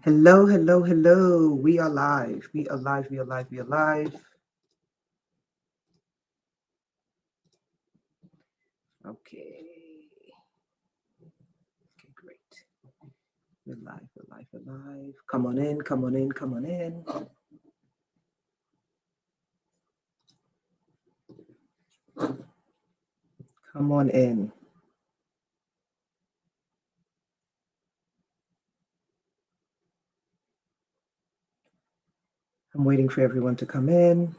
Hello, hello, hello. We are live. We are live. We are live. We are live. Okay. Okay, great. We're live. We're live. We're live. Come on in. Come on in. Come on in. Come on in. I'm waiting for everyone to come in.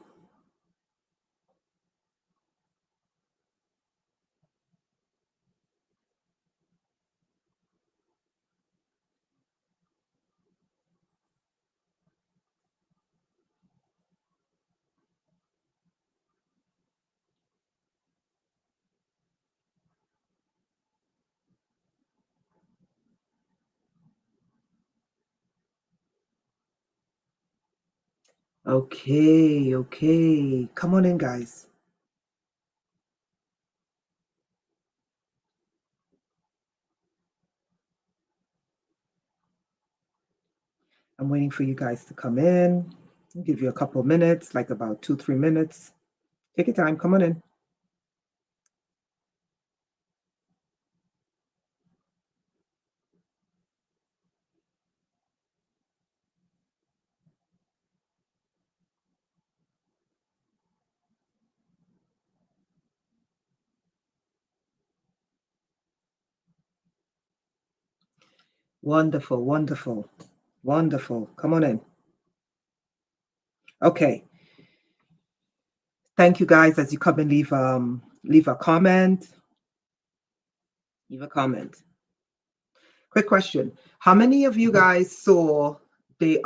Okay, okay. Come on in, guys. I'm waiting for you guys to come in. I'll give you a couple of minutes, like about 2-3 minutes. Take your time. Come on in. Wonderful, wonderful, wonderful. Come on in. Okay. Thank you guys as you come and leave a comment. Leave a comment. Quick question. How many of you guys saw the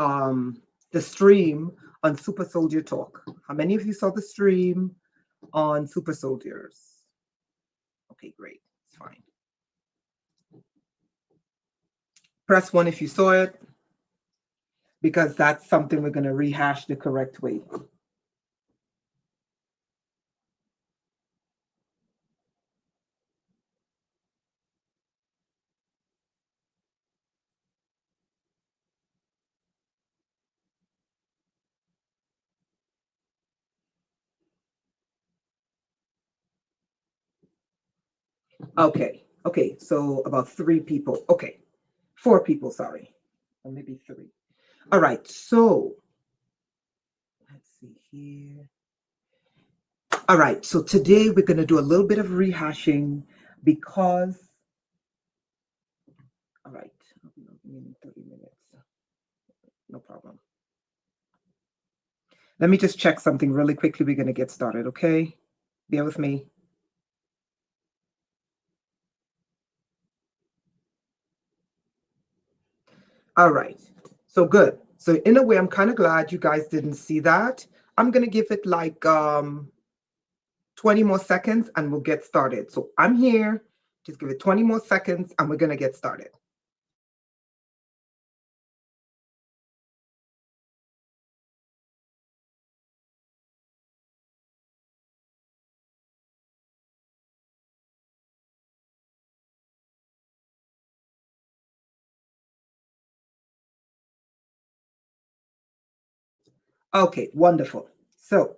stream on Super Soldier Talk? How many of you saw the stream on Super Soldiers? Okay, great. It's fine. Press 1 if you saw it, because that's something we're going to rehash the correct way. Okay, okay, so about 3 people. Okay, 4 people, sorry. Or maybe 3. All right, so let's see here. All right, so today we're going to do a little bit of rehashing because, all right, 30 minutes, no problem. Let me just check something really quickly. We're going to get started, okay? Bear with me. All right, so good. So in a way, I'm kind of glad you guys didn't see that. I'm going to give it like 20 more seconds and we'll get started. So I'm here. Just give it 20 more seconds and we're going to get started. Okay, wonderful. So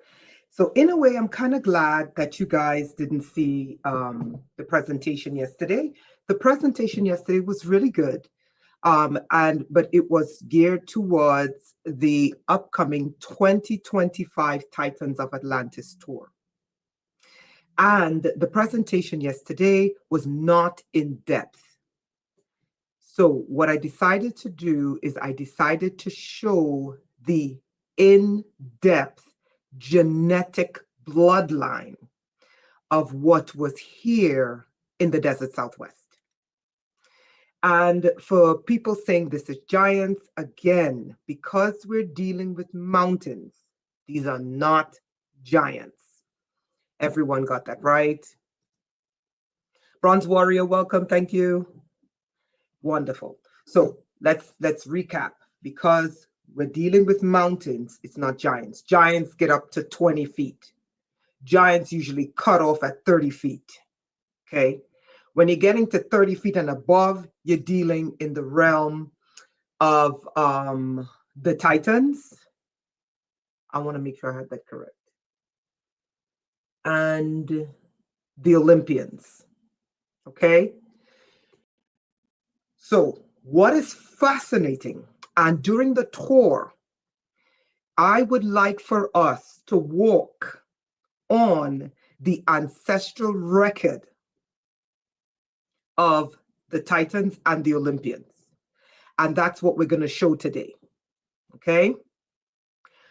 in a way, I'm kind of glad that you guys didn't see the presentation yesterday. The presentation yesterday was really good. But it was geared towards the upcoming 2025 Titans of Atlantis tour. And the presentation yesterday was not in depth. So what I decided to do is I decided to show the in-depth genetic bloodline of what was here in the desert Southwest. And for people saying this is giants, again, because we're dealing with mountains, these are not giants. Everyone got that right? Bronze Warrior, welcome. Thank you. Wonderful. So let's recap. Because we're dealing with mountains, it's not giants. Giants get up to 20 feet. Giants usually cut off at 30 feet. Okay. When you're getting to 30 feet and above, you're dealing in the realm of the Titans. I want to make sure I had that correct. And the Olympians. Okay? So, what is fascinating, and during the tour, I would like for us to walk on the ancestral record of the Titans and the Olympians. And that's what we're going to show today. Okay?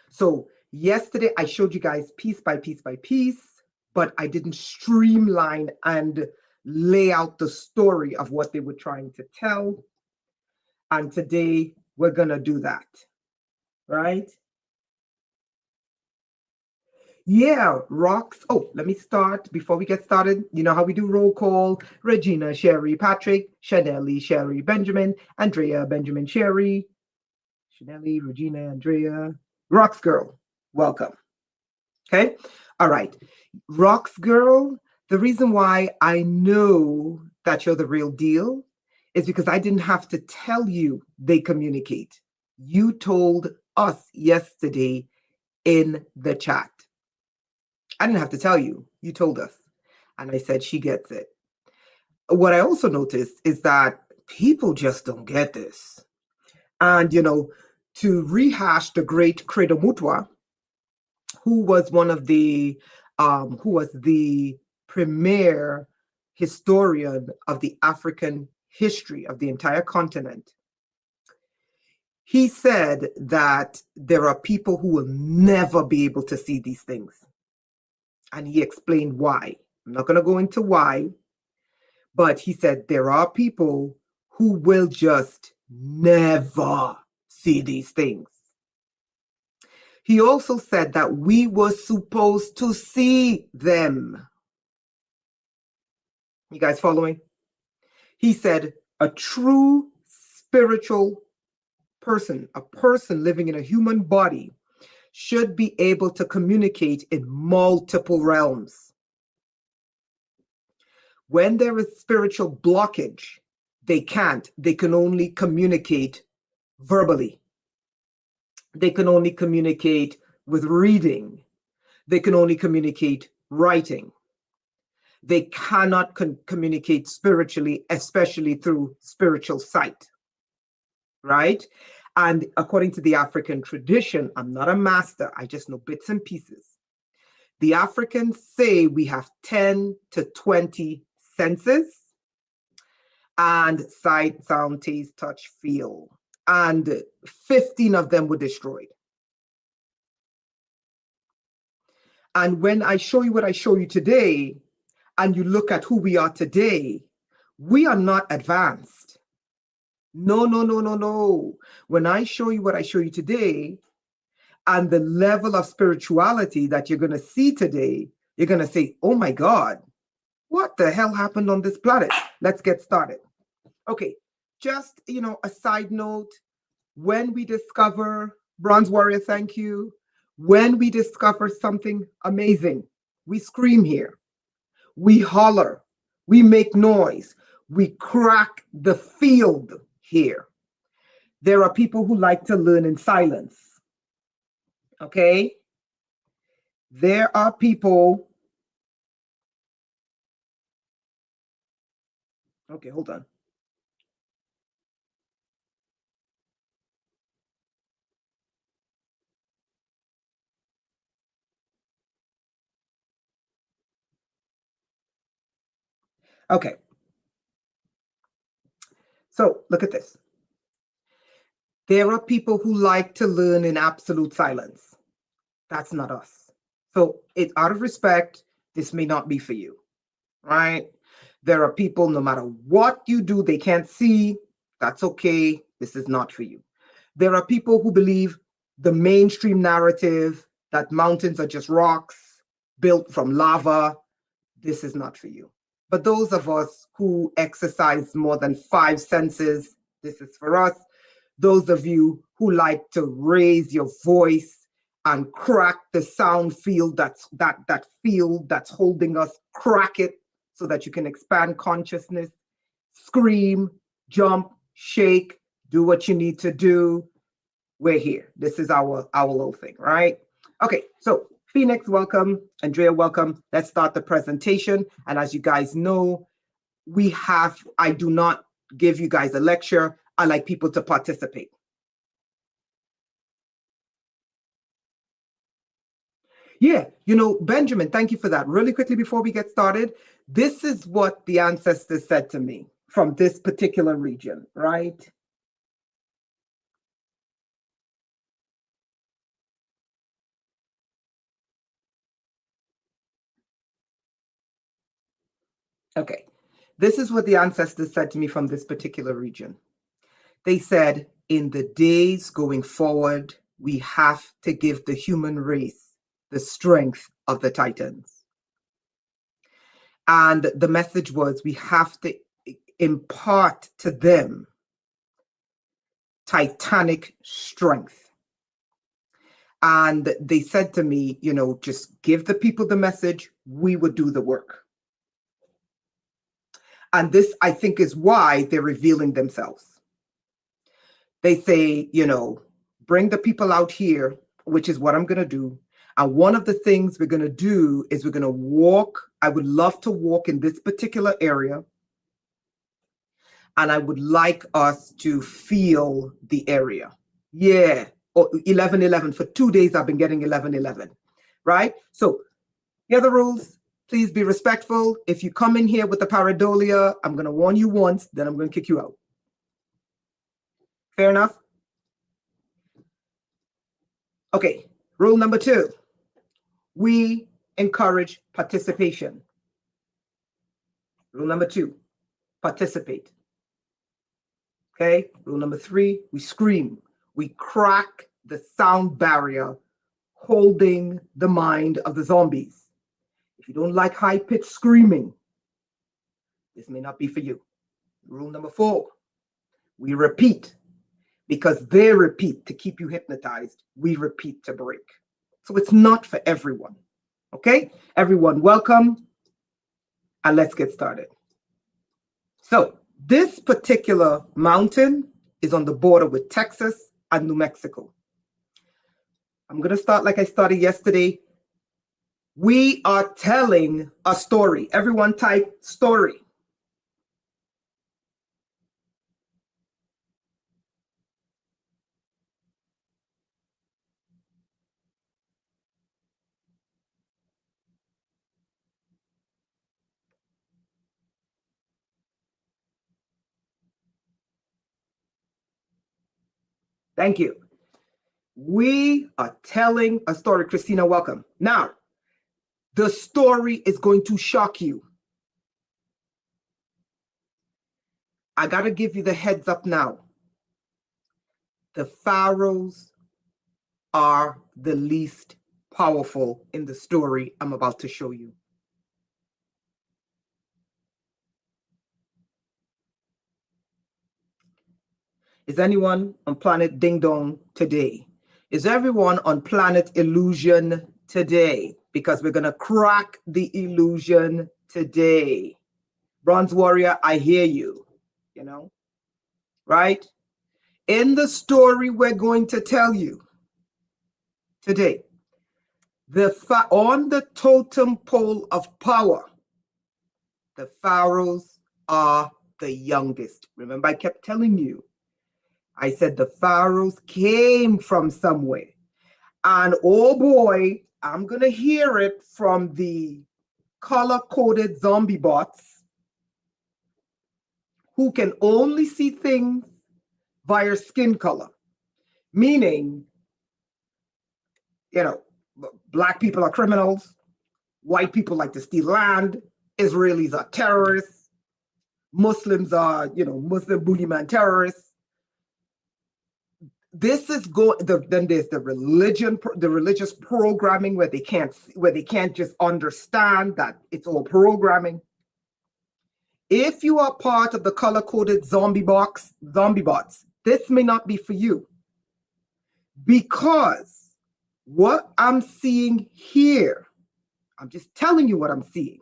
So, yesterday I showed you guys piece by piece by piece, but I didn't streamline and lay out the story of what they were trying to tell. And today we're going to do that. Right? Yeah, rocks. Oh, let me start before we get started. You know how we do roll call. Regina, Sherry, Patrick, Chanelli, Sherry, Benjamin, Andrea, Benjamin, Sherry, Chanelli, Regina, Andrea, Rocks Girl. Welcome. Okay. All right. Rocks Girl, the reason why I know that you're the real deal is because I didn't have to tell you they communicate. You told us yesterday in the chat. I didn't have to tell you. You told us. And I said, she gets it. What I also noticed is that people just don't get this. And, to rehash the great Credo Mutwa, who was who was the premier historian of the African history of the entire continent. He said that there are people who will never be able to see these things. And he explained why. I'm not going to go into why, but he said there are people who will just never see these things. He also said that we were supposed to see them. You guys following? He said a true spiritual person, a person living in a human body, should be able to communicate in multiple realms. When there is spiritual blockage, they can't. They can only communicate verbally. They can only communicate with reading. They can only communicate writing. They cannot communicate spiritually, especially through spiritual sight, right? And according to the African tradition, I'm not a master, I just know bits and pieces. The Africans say we have 10 to 20 senses, and sight, sound, taste, touch, feel. And 15 of them were destroyed. And when I show you what I show you today, and you look at who we are today, we are not advanced. No, no, no, no, no. When I show you what I show you today, and the level of spirituality that you're going to see today, you're going to say, oh my God, what the hell happened on this planet? Let's get started. Okay, just, a side note, when we discover, Bronze Warrior, thank you. When we discover something amazing, we scream here. We holler, we make noise, we crack the field here. There are people who like to learn in silence. Okay? There are people. Okay, hold on. Okay. So look at this. There are people who like to learn in absolute silence. That's not us. So out of respect, this may not be for you, right? There are people, no matter what you do, they can't see. That's okay. This is not for you. There are people who believe the mainstream narrative that mountains are just rocks built from lava. This is not for you. But those of us who exercise more than 5 senses, this is for us. Those of you who like to raise your voice and crack the sound field that field that's holding us, crack it so that you can expand consciousness, scream, jump, shake, Do what you need to do. We're here. This is our little thing, right? Okay, so Phoenix, welcome. Andrea, welcome. Let's start the presentation. And as you guys know, I do not give you guys a lecture. I like people to participate. Yeah, Benjamin, thank you for that. Really quickly before we get started, this is what the ancestors said to me from this particular region, right? Okay, this is what the ancestors said to me from this particular region. They said, in the days going forward, we have to give the human race the strength of the Titans. And the message was, we have to impart to them titanic strength. And they said to me, just give the people the message, we would do the work. And this, I think, is why they're revealing themselves. They say, bring the people out here, which is what I'm going to do. And one of the things we're going to do is we're going to walk. I would love to walk in this particular area. And I would like us to feel the area. Yeah. Or 11-11. For 2 days, I've been getting 11-11. Right? So here are the rules. Please be respectful. If you come in here with the pareidolia, I'm going to warn you once, then I'm going to kick you out. Fair enough? Okay, rule number 2. We encourage participation. Rule number 2, participate. Okay, rule number 3, we scream. We crack the sound barrier holding the mind of the zombies. If you don't like high-pitched screaming, this may not be for you. Rule number 4, we repeat. Because they repeat to keep you hypnotized, we repeat to break. So it's not for everyone. Okay? Everyone, welcome. And let's get started. So this particular mountain is on the border with Texas and New Mexico. I'm going to start like I started yesterday. We are telling a story. Everyone type story. Thank you. We are telling a story. Christina, welcome. Now, the story is going to shock you. I got to give you the heads up now. The Pharaohs are the least powerful in the story I'm about to show you. Is anyone on planet Ding Dong today? Is everyone on planet Illusion today? Because we're going to crack the illusion today. Bronze Warrior, I hear you, right? In the story we're going to tell you today, on the totem pole of power, the Pharaohs are the youngest. Remember, I kept telling you, I said the Pharaohs came from somewhere. And oh boy, I'm going to hear it from the color-coded zombie bots who can only see things via skin color. Meaning, black people are criminals, white people like to steal land, Israelis are terrorists, Muslims are, Muslim boogeyman terrorists. This is then there's the religious programming where they can't just understand that it's all programming. If you are part of the color-coded zombie bots, this may not be for you. Because what I'm seeing here, I'm just telling you what I'm seeing,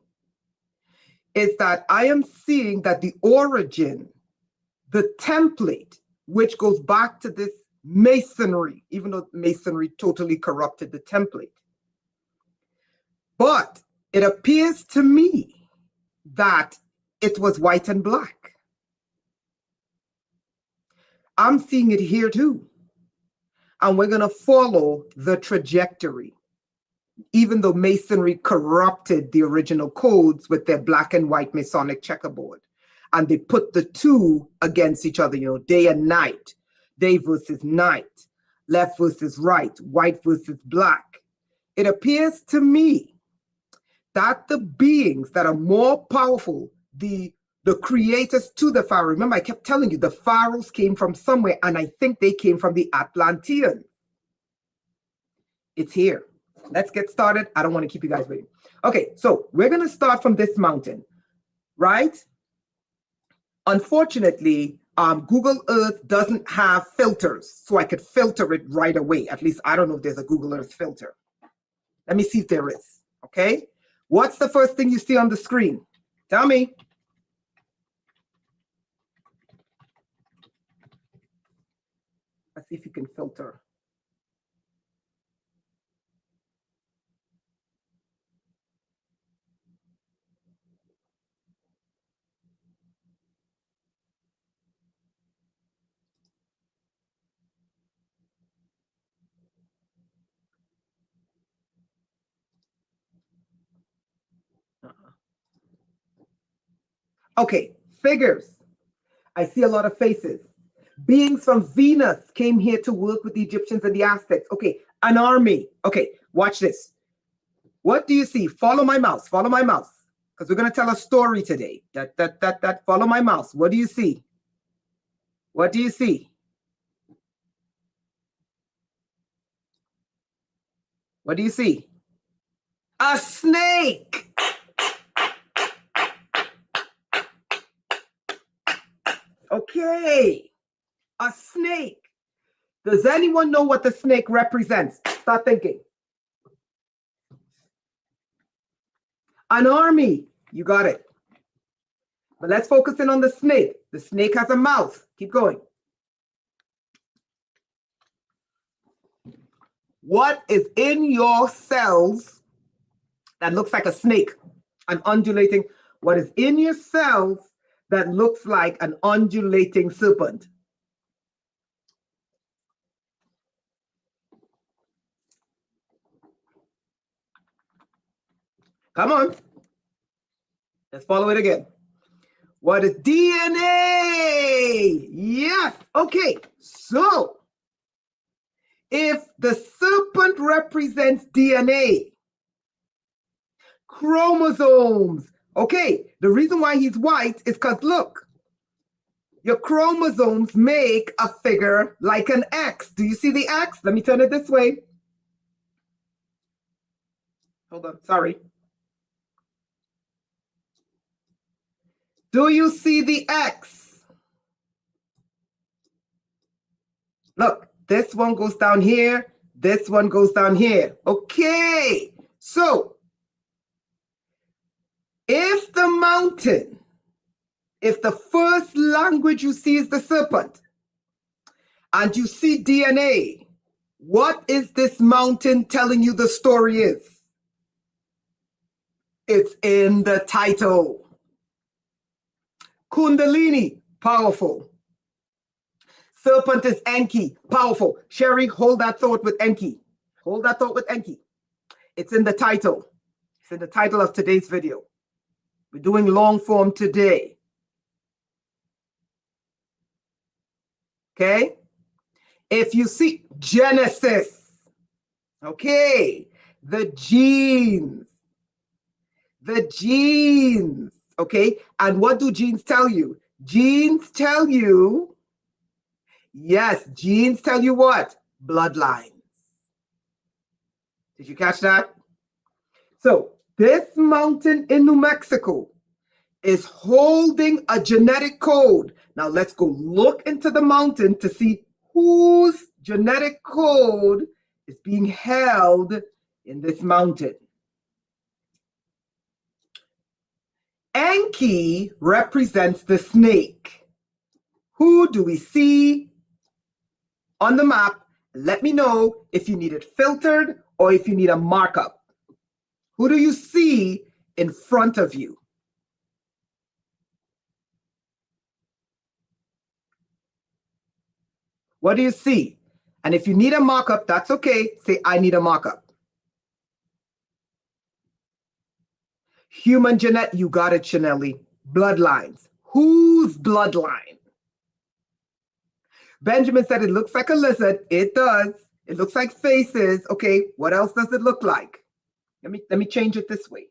is that I am seeing that the origin, the template, which goes back to this masonry, even though masonry totally corrupted the template. But it appears to me that it was white and black. I'm seeing it here too. And we're going to follow the trajectory. Even though masonry corrupted the original codes with their black and white Masonic checkerboard. And they put the two against each other, day and night, day versus night, left versus right, white versus black. It appears to me that the beings that are more powerful, the creators to the Pharaoh, remember I kept telling you the Pharaohs came from somewhere, and I think they came from the Atlanteans. It's here. Let's get started. I don't want to keep you guys waiting. Okay, so we're going to start from this mountain, right? Unfortunately, Google Earth doesn't have filters, so I could filter it right away. At least I don't know if there's a Google Earth filter. Let me see if there is, okay? What's the first thing you see on the screen? Tell me. Let's see if you can filter. Okay, figures. I see a lot of faces. Beings from Venus came here to work with the Egyptians and the Aztecs. Okay, an army. Okay, watch this. What do you see? Follow my mouse. Follow my mouse. Because we're going to tell a story today. Follow my mouse. What do you see? What do you see? What do you see? A snake. Okay, a snake. Does anyone know what the snake represents? Start thinking. An army. You got it. But let's focus in on the snake. The snake has a mouth. Keep going. What is in your cells that looks like a snake? An undulating. What is in your cells that looks like an undulating serpent? Come on. Let's follow it again. What is DNA? Yes. Okay. So, if the serpent represents DNA, chromosomes. Okay. The reason why he's white is because, look, your chromosomes make a figure like an X. Do you see the X? Let me turn it this way. Hold on. Sorry. Do you see the X? Look, this one goes down here. This one goes down here. Okay. So, if the mountain, if the first language you see is the serpent, and you see DNA, what is this mountain telling you the story is? It's in the title. Kundalini, powerful. Serpent is Enki, powerful. Sherry, hold that thought with Enki. Hold that thought with Enki. It's in the title. It's in the title of today's video. We're doing long form today. Okay? If you see Genesis, okay, the genes, okay? And what do genes tell you? Genes tell you, yes, genes tell you what? Bloodlines. Did you catch that? So this mountain in New Mexico is holding a genetic code. Now let's go look into the mountain to see whose genetic code is being held in this mountain. Enki represents the snake. Who do we see on the map. Let me know if you need it filtered or if you need a markup. Who do you see in front of you? What do you see? And if you need a markup, that's okay. Say, I need a markup. Human genetic, you got it, Chanelli. Bloodlines. Whose bloodline? Benjamin said it looks like a lizard. It does. It looks like faces. Okay, what else does it look like? Let me change it this way.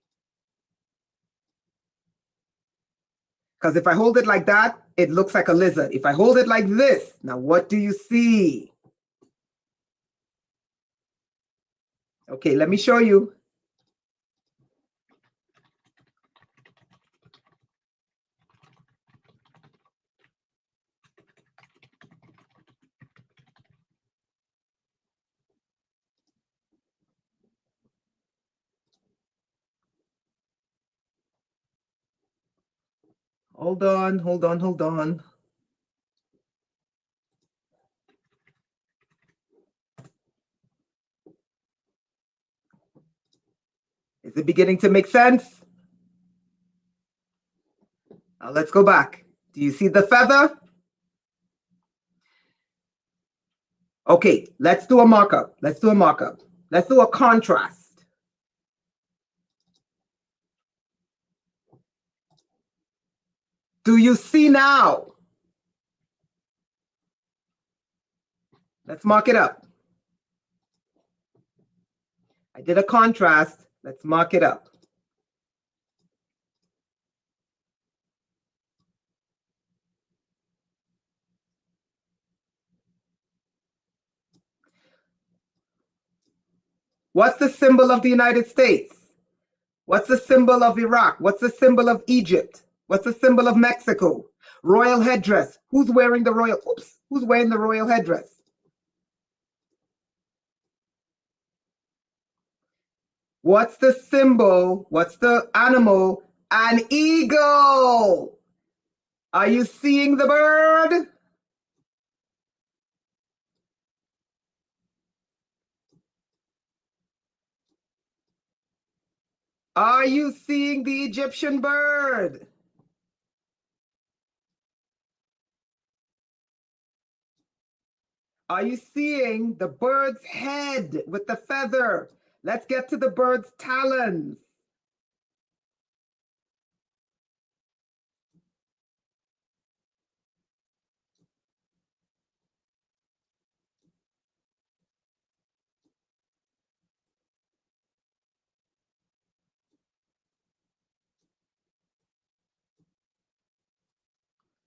Because if I hold it like that, it looks like a lizard. If I hold it like this, now what do you see? Okay, let me show you. Hold on, hold on, hold on. Is it beginning to make sense? Now let's go back. Do you see the feather? Okay, let's do a markup. Let's do a markup. Let's do a contrast. Do you see now? Let's mark it up. I did a contrast. Let's mark it up. What's the symbol of the United States? What's the symbol of Iraq? What's the symbol of Egypt? What's the symbol of Mexico? Royal headdress. Who's wearing the royal? Oops. Who's wearing the royal headdress? What's the symbol? What's the animal? An eagle. Are you seeing the bird? Are you seeing the Egyptian bird? Are you seeing the bird's head with the feather? Let's get to the bird's talons.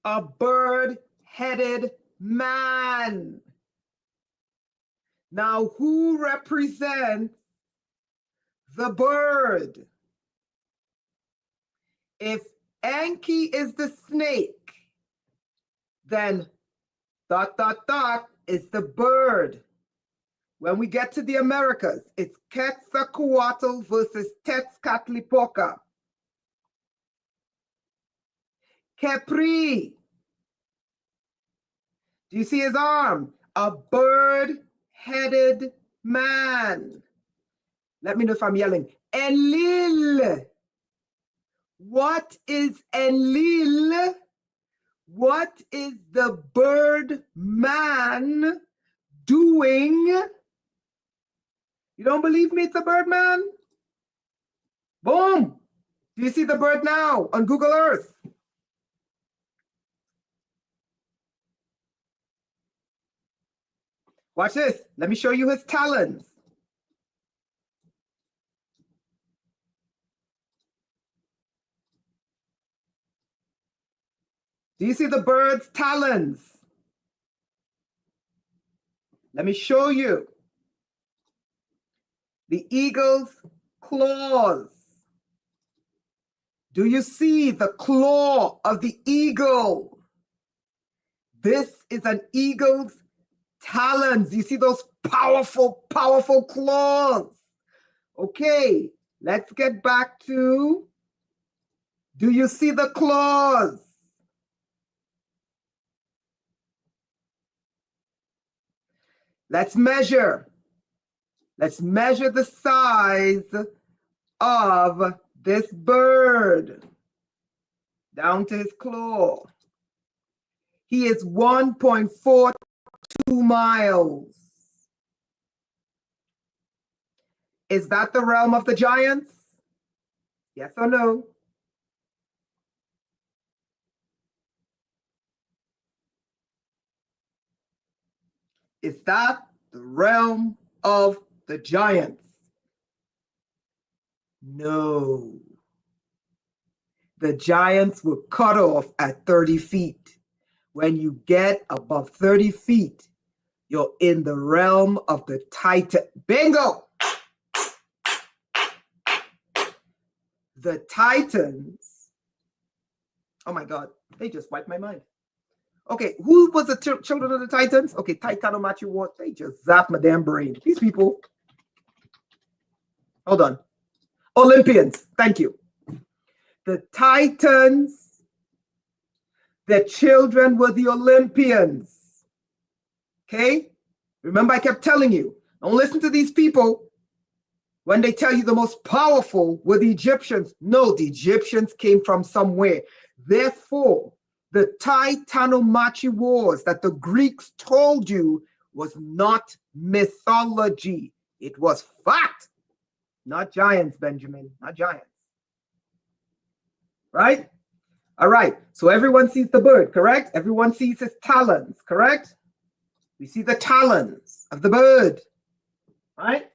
A bird-headed man. Now, who represents the bird? If Enki is the snake, then ... is the bird. When we get to the Americas, it's Quetzalcoatl versus Tezcatlipoca. Capri. Do you see his arm? A bird-headed man. Let me know if I'm yelling. Enlil. What is Enlil? What is the bird man doing? You don't believe me? It's a bird man? Boom. Do you see the bird now on Google Earth? Watch this. Let me show you his talons. Do you see the bird's talons? Let me show you. The eagle's claws. Do you see the claw of the eagle? This is an eagle's talons. You see those powerful, powerful claws? Okay, let's get back to, do you see the claws? Let's measure. Let's measure the size of this bird down to his claw. He is 1.42 miles. Is that the realm of the giants? Yes or no? Is that the realm of the giants? No. The giants were cut off at 30 feet. When you get above 30 feet, you're in the realm of the Titan. Bingo! The Titans. Oh my God, they just wiped my mind. Okay, who was the children of the Titans? Okay, Titanomachi War. They just zapped my damn brain. These people. Hold on. Olympians. Thank you. The Titans, the children were the Olympians. Okay? Remember, I kept telling you, don't listen to these people when they tell you the most powerful were the Egyptians. No, the Egyptians came from somewhere. Therefore, the Titanomachi Wars that the Greeks told you was not mythology. It was fact. Not giants, Benjamin. Not giants. Right? All right. So everyone sees the bird, correct? Everyone sees his talons, correct? We see the talons of the bird, right?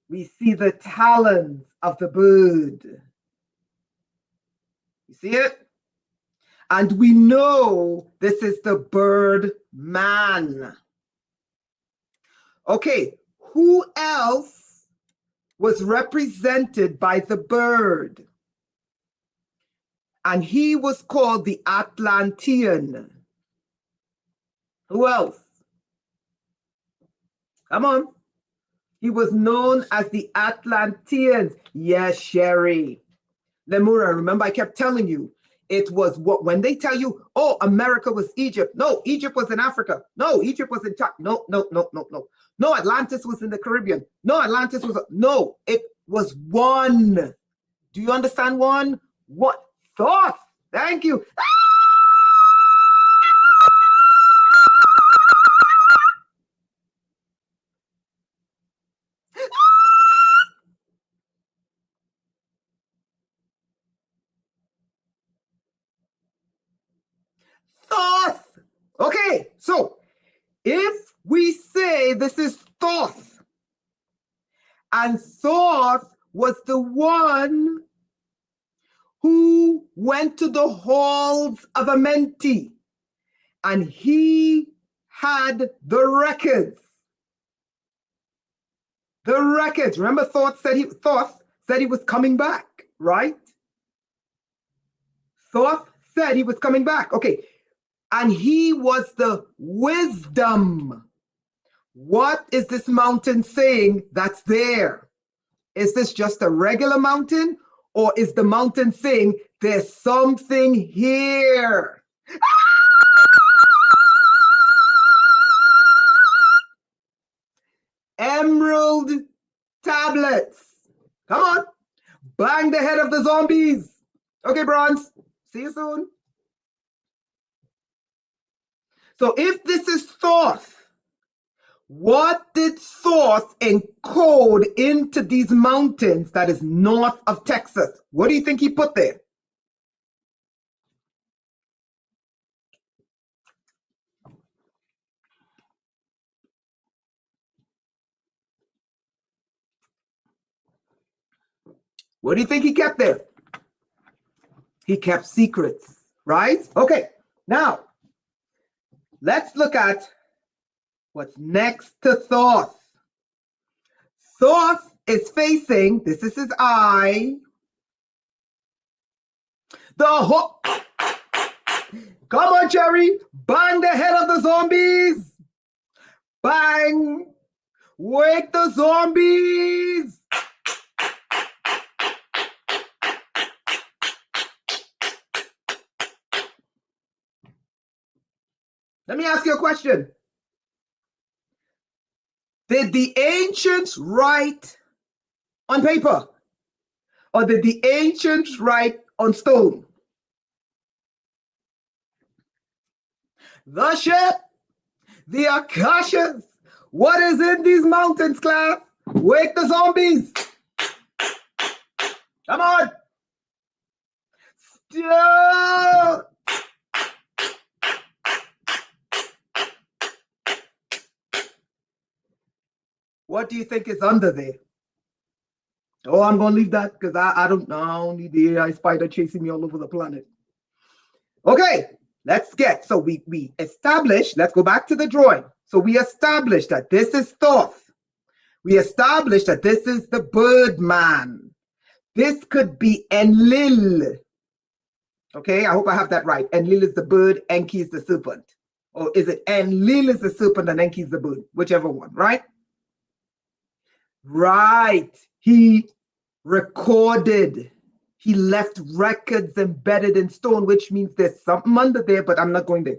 We see the talons of the bird. You see it? And we know this is the bird man. Okay, who else was represented by the bird? And he was called the Atlantean. Who else? Come on. He was known as the Atlanteans. Yes, Sherry. Lemura, remember I kept telling you, it was what when they tell you, oh, America was Egypt. No, Egypt was in Africa. No, Egypt was in China. No, no, no, no, no. No, Atlantis was in the Caribbean. No, Atlantis was, no, it was one. Do you understand one? What? Thoth. Thank you. Thoth. Okay, so if we say this is Thoth, and Thoth was the one who went to the halls of Amenti, and he had the records. The records. Remember, Thoth said he was coming back, right? Thoth said he was coming back. Okay. And he was the wisdom. What is this mountain saying that's there? Is this just a regular mountain? Or is the mountain saying there's something here? Emerald tablets. Come on. Bang the head of the zombies. Okay, Bronze. See you soon. So if this is Thoth, what did Thoth encode into these mountains that is north of Texas? What do you think he put there? What do you think he kept there? He kept secrets, right? Okay, now let's look at what's next to Thoth. Thoth is facing, this is his eye, the hook. Come on, Jerry, bang the head of the zombies. Bang, wake the zombies. Let me ask you a question. Did the ancients write on paper? Or did the ancients write on stone? The ship, the Akashas. What is in these mountains, class? Wake the zombies. Come on. Still. What do you think is under there? Oh, I'm going to leave that because I don't need the AI spider chasing me all over the planet. Okay, let's get, so we established, let's go back to the drawing. So we established that this is Thoth. We established that this is the Birdman. This could be Enlil. Okay, I hope I have that right. Enlil is the bird, Enki is the serpent. Or is it Enlil is the serpent and Enki is the bird? Whichever one, right? Right. He recorded. He left records embedded in stone, which means there's something under there, but I'm not going there.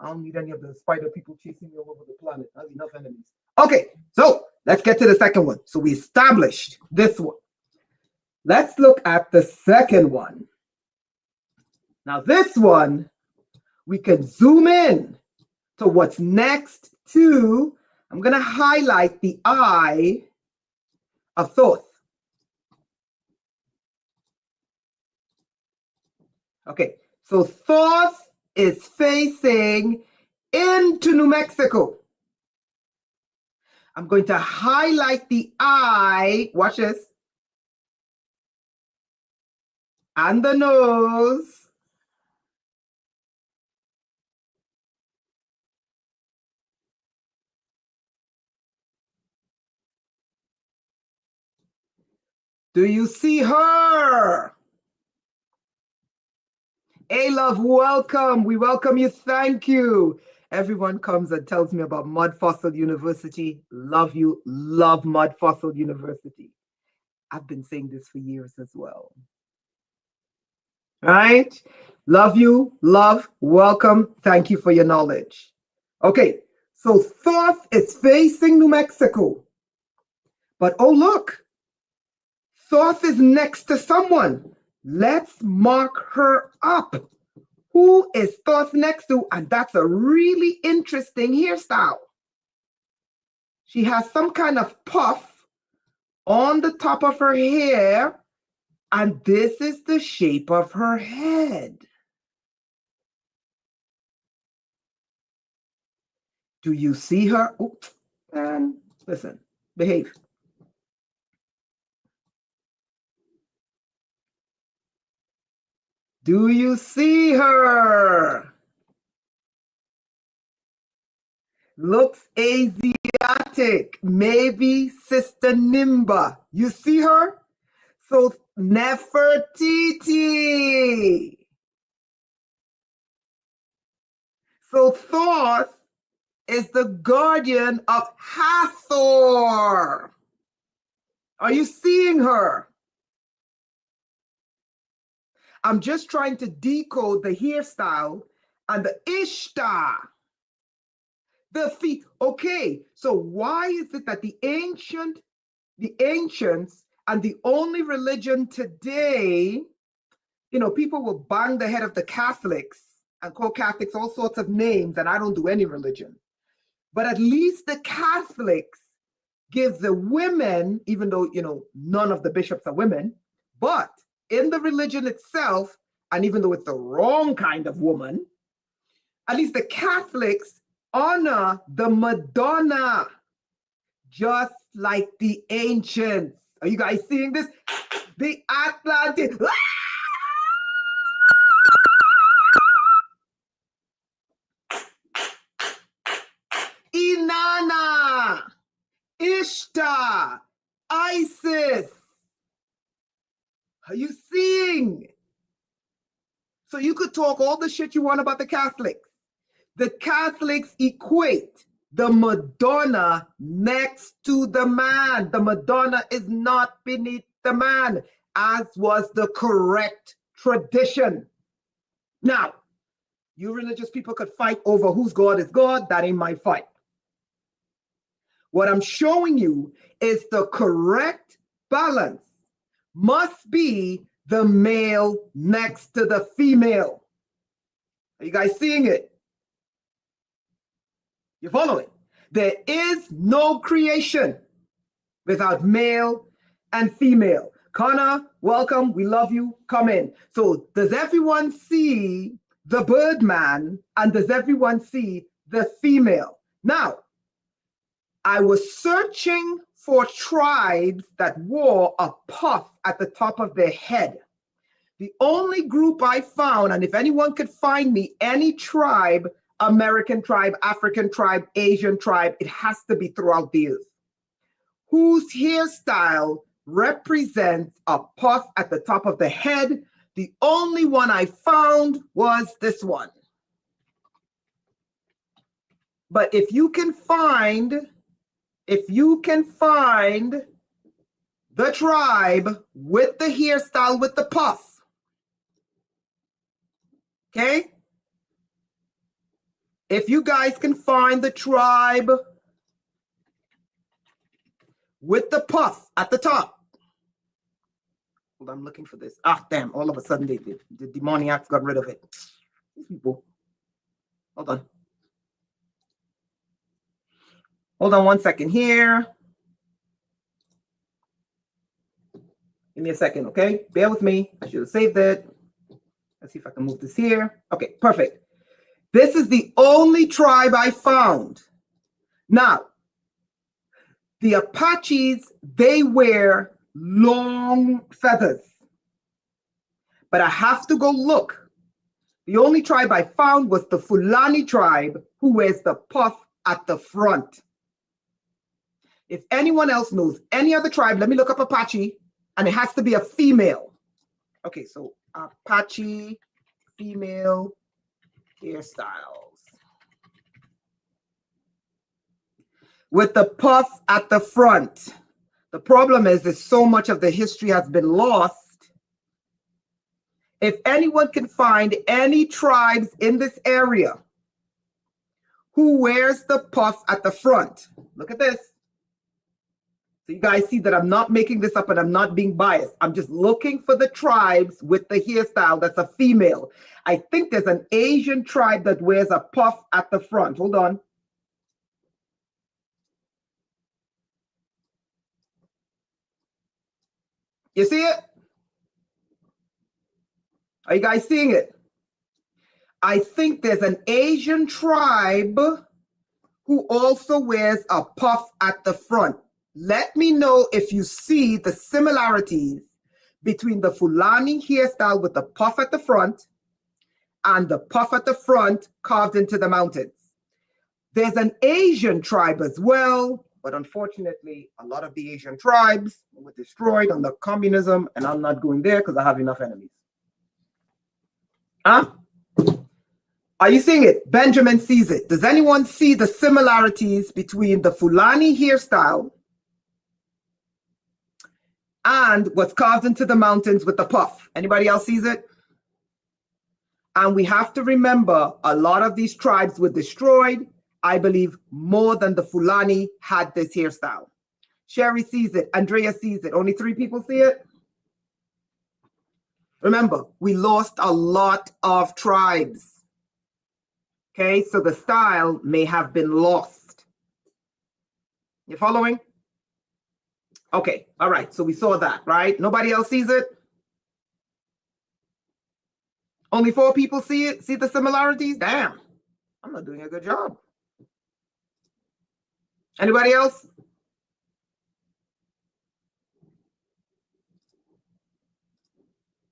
I don't need any of the spider people chasing me all over the planet. I have enough enemies. Okay, so let's get to the second one. So we established this one. Let's look at the second one. Now this one, we can zoom in to what's next to, I'm going to highlight the eye of Thoth. Okay, so Thoth is facing into New Mexico. I'm going to highlight the eye, watch this, and the nose. Do you see her? Hey, love, welcome. We welcome you. Thank you. Everyone comes and tells me about Mud Fossil University. Love you. Love Mud Fossil University. I've been saying this for years as well. Right? Love you. Love. Welcome. Thank you for your knowledge. Okay. So Thoth is facing New Mexico. But oh, look. Thoth is next to someone. Let's mark her up. Who is Thoth next to? And that's a really interesting hairstyle. She has some kind of puff on the top of her hair, and this is the shape of her head. Do you see her? Oh, and listen, behave. Do you see her? Looks Asiatic, maybe Sister Nimba. You see her? So Nefertiti. So Thoth is the guardian of Hathor. Are you seeing her? I'm just trying to decode the hairstyle and the Ishtar. The feet. Okay, so why is it that the ancients, and the only religion today, you know, people will bang the head of the Catholics and call Catholics all sorts of names, and I don't do any religion. But at least the Catholics give the women, even though, you know, none of the bishops are women, but in the religion itself, and even though it's the wrong kind of woman, at least the Catholics honor the Madonna, just like the ancients. Are you guys seeing this? The Atlantis. Inanna, Ishtar, Isis. Are you seeing? So you could talk all the shit you want about the Catholics. The Catholics equate the Madonna next to the man. The Madonna is not beneath the man, as was the correct tradition. Now, you religious people could fight over whose God is God. That ain't my fight. What I'm showing you is the correct balance must be the male next to the female. Are you guys seeing it? You're following? There is no creation without male and female. Connor, welcome. We love you. Come in. So does everyone see the Birdman and does everyone see the female? Now, I was searching for tribes that wore a puff at the top of their head. The only group I found, and if anyone could find me any tribe, American tribe, African tribe, Asian tribe, it has to be throughout the earth, whose hairstyle represents a puff at the top of the head. The only one I found was this one. But if you can find the tribe with the hairstyle with the puff, okay? If you guys can find the tribe with the puff at the top. Hold on, I'm looking for this. Ah, damn, all of a sudden the demoniacs got rid of it. These people. Hold on. Hold on 1 second here. Give me a second, okay? Bear with me. I should have saved it. Let's see if I can move this here. Okay, perfect. This is the only tribe I found. Now, the Apaches, they wear long feathers. But I have to go look. The only tribe I found was the Fulani tribe, who wears the puff at the front. If anyone else knows any other tribe, let me look up Apache, and it has to be a female. Okay, so Apache female hairstyles. With the puff at the front. The problem is that so much of the history has been lost. If anyone can find any tribes in this area who wears the puff at the front, look at this. So you guys see that I'm not making this up and I'm not being biased. I'm just looking for the tribes with the hairstyle that's a female. I think there's an Asian tribe that wears a puff at the front. Hold on. You see it? Are you guys seeing it? I think there's an Asian tribe who also wears a puff at the front. Let me know if you see the similarities between the Fulani hairstyle with the puff at the front and the puff at the front carved into the mountains. There's an Asian tribe as well, but unfortunately, a lot of the Asian tribes were destroyed under communism, and I'm not going there because I have enough enemies. Huh? Are you seeing it? Benjamin sees it. Does anyone see the similarities between the Fulani hairstyle and what's carved into the mountains with the puff? Anybody else sees it? And we have to remember, a lot of these tribes were destroyed. I believe more than the Fulani had this hairstyle. Sherry sees it. Andrea sees it. Only 3 people see it? Remember, we lost a lot of tribes. Okay, so the style may have been lost. You following? Okay, all right, so we saw that, right? Nobody else sees it? Only 4 people see it? See the similarities? Damn, I'm not doing a good job. Anybody else?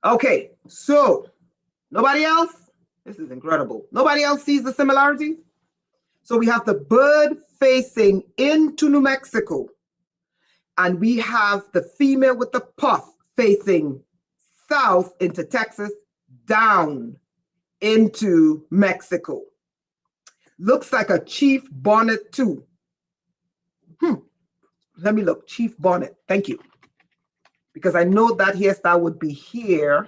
Okay, so nobody else? This is incredible. Nobody else sees the similarities? So we have the bird facing into New Mexico, and we have the female with the puff facing south into Texas, down into Mexico. Looks like a chief bonnet too. Let me look. Chief bonnet. Thank you. Because I know that hairstyle would be here.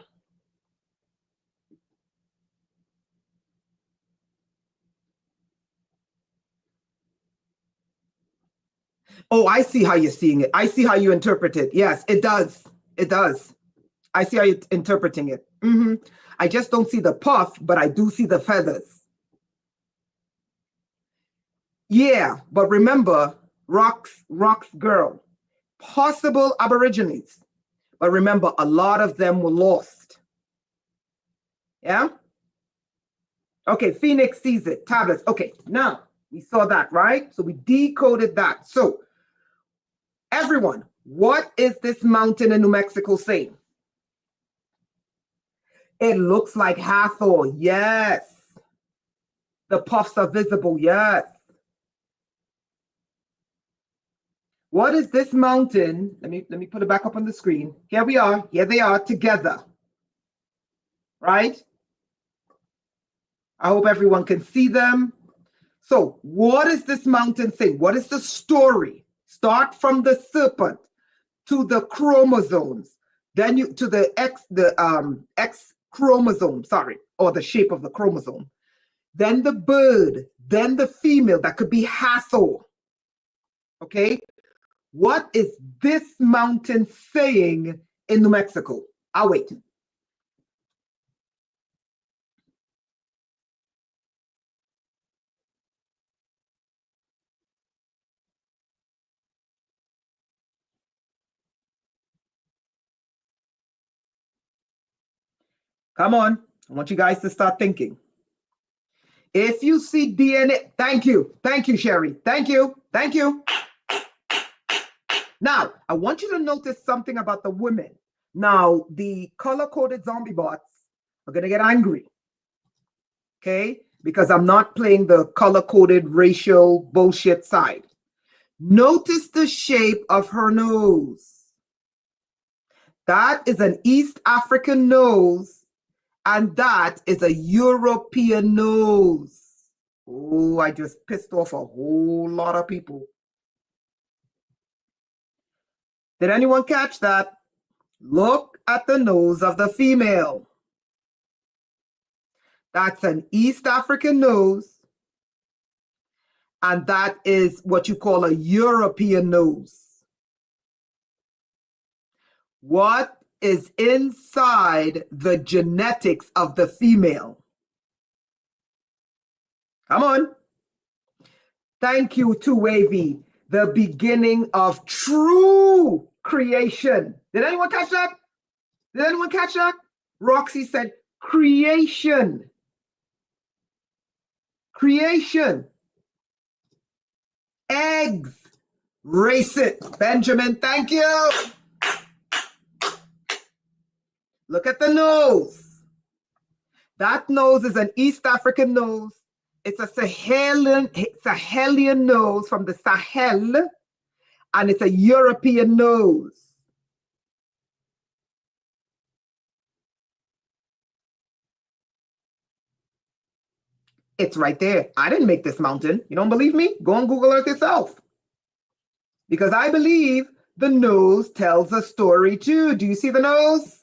Oh, I see how you're seeing it. I see how you interpret it. Yes, it does. It does. I see how you're interpreting it. I just don't see the puff, but I do see the feathers. Yeah, but remember, rocks girl, possible Aborigines. But remember, a lot of them were lost. Yeah? Okay, Phoenix sees it. Tablets. Okay, now we saw that, right? So we decoded that. So, everyone, what is this mountain in New Mexico saying? It looks like Hathor. Yes. The puffs are visible. Yes. What is this mountain? Let me put it back up on the screen. Here we are. Here they are together. Right? I hope everyone can see them. So, what is this mountain saying? What is the story? Start from the serpent to the chromosomes, then you to the X chromosome, sorry, or the shape of the chromosome. Then the bird, then the female, that could be Hathor. Okay? What is this mountain saying in New Mexico? I'll wait. Come on. I want you guys to start thinking. If you see DNA, thank you. Thank you, Sherry. Thank you. Thank you. Now, I want you to notice something about the women. Now, the color-coded zombie bots are going to get angry, okay? Because I'm not playing the color-coded racial bullshit side. Notice the shape of her nose. That is an East African nose, and that is a European nose. Oh, I just pissed off a whole lot of people. Did anyone catch that? Look at the nose of the female. That's an East African nose, and that is what you call a European nose. What is inside the genetics of the female? Come on. Thank you to Wavy. The beginning of true creation. Did anyone catch that? Did anyone catch that? Roxy said creation. Creation. Eggs. Race it. Benjamin, thank you. Look at the nose. That nose is an East African nose. It's a Sahelian nose from the Sahel, and it's a European nose. It's right there. I didn't make this mountain. You don't believe me? Go on Google Earth yourself. Because I believe the nose tells a story too. Do you see the nose?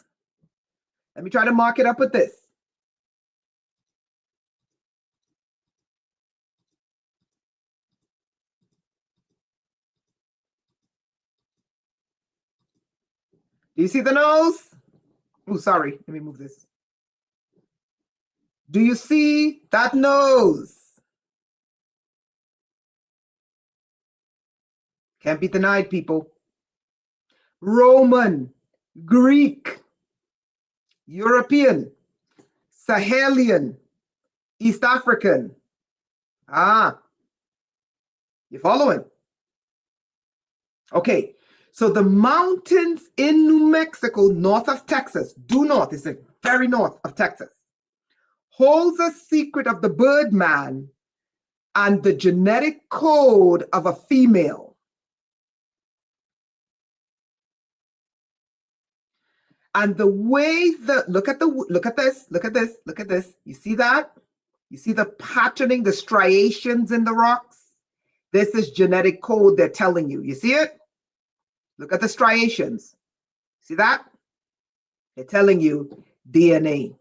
Let me try to mark it up with this. Do you see the nose? Oh, sorry. Let me move this. Do you see that nose? Can't be denied, people. Roman, Greek, European, Sahelian, East African. Ah, you following? Okay, so the mountains in New Mexico, north of Texas, due north, it's the very north of Texas, holds a secret of the Birdman and the genetic code of a female. And the way the look at this. You see that? You see the patterning, the striations in the rocks? This is genetic code they're telling you. You see it? Look at the striations. See that? They're telling you DNA.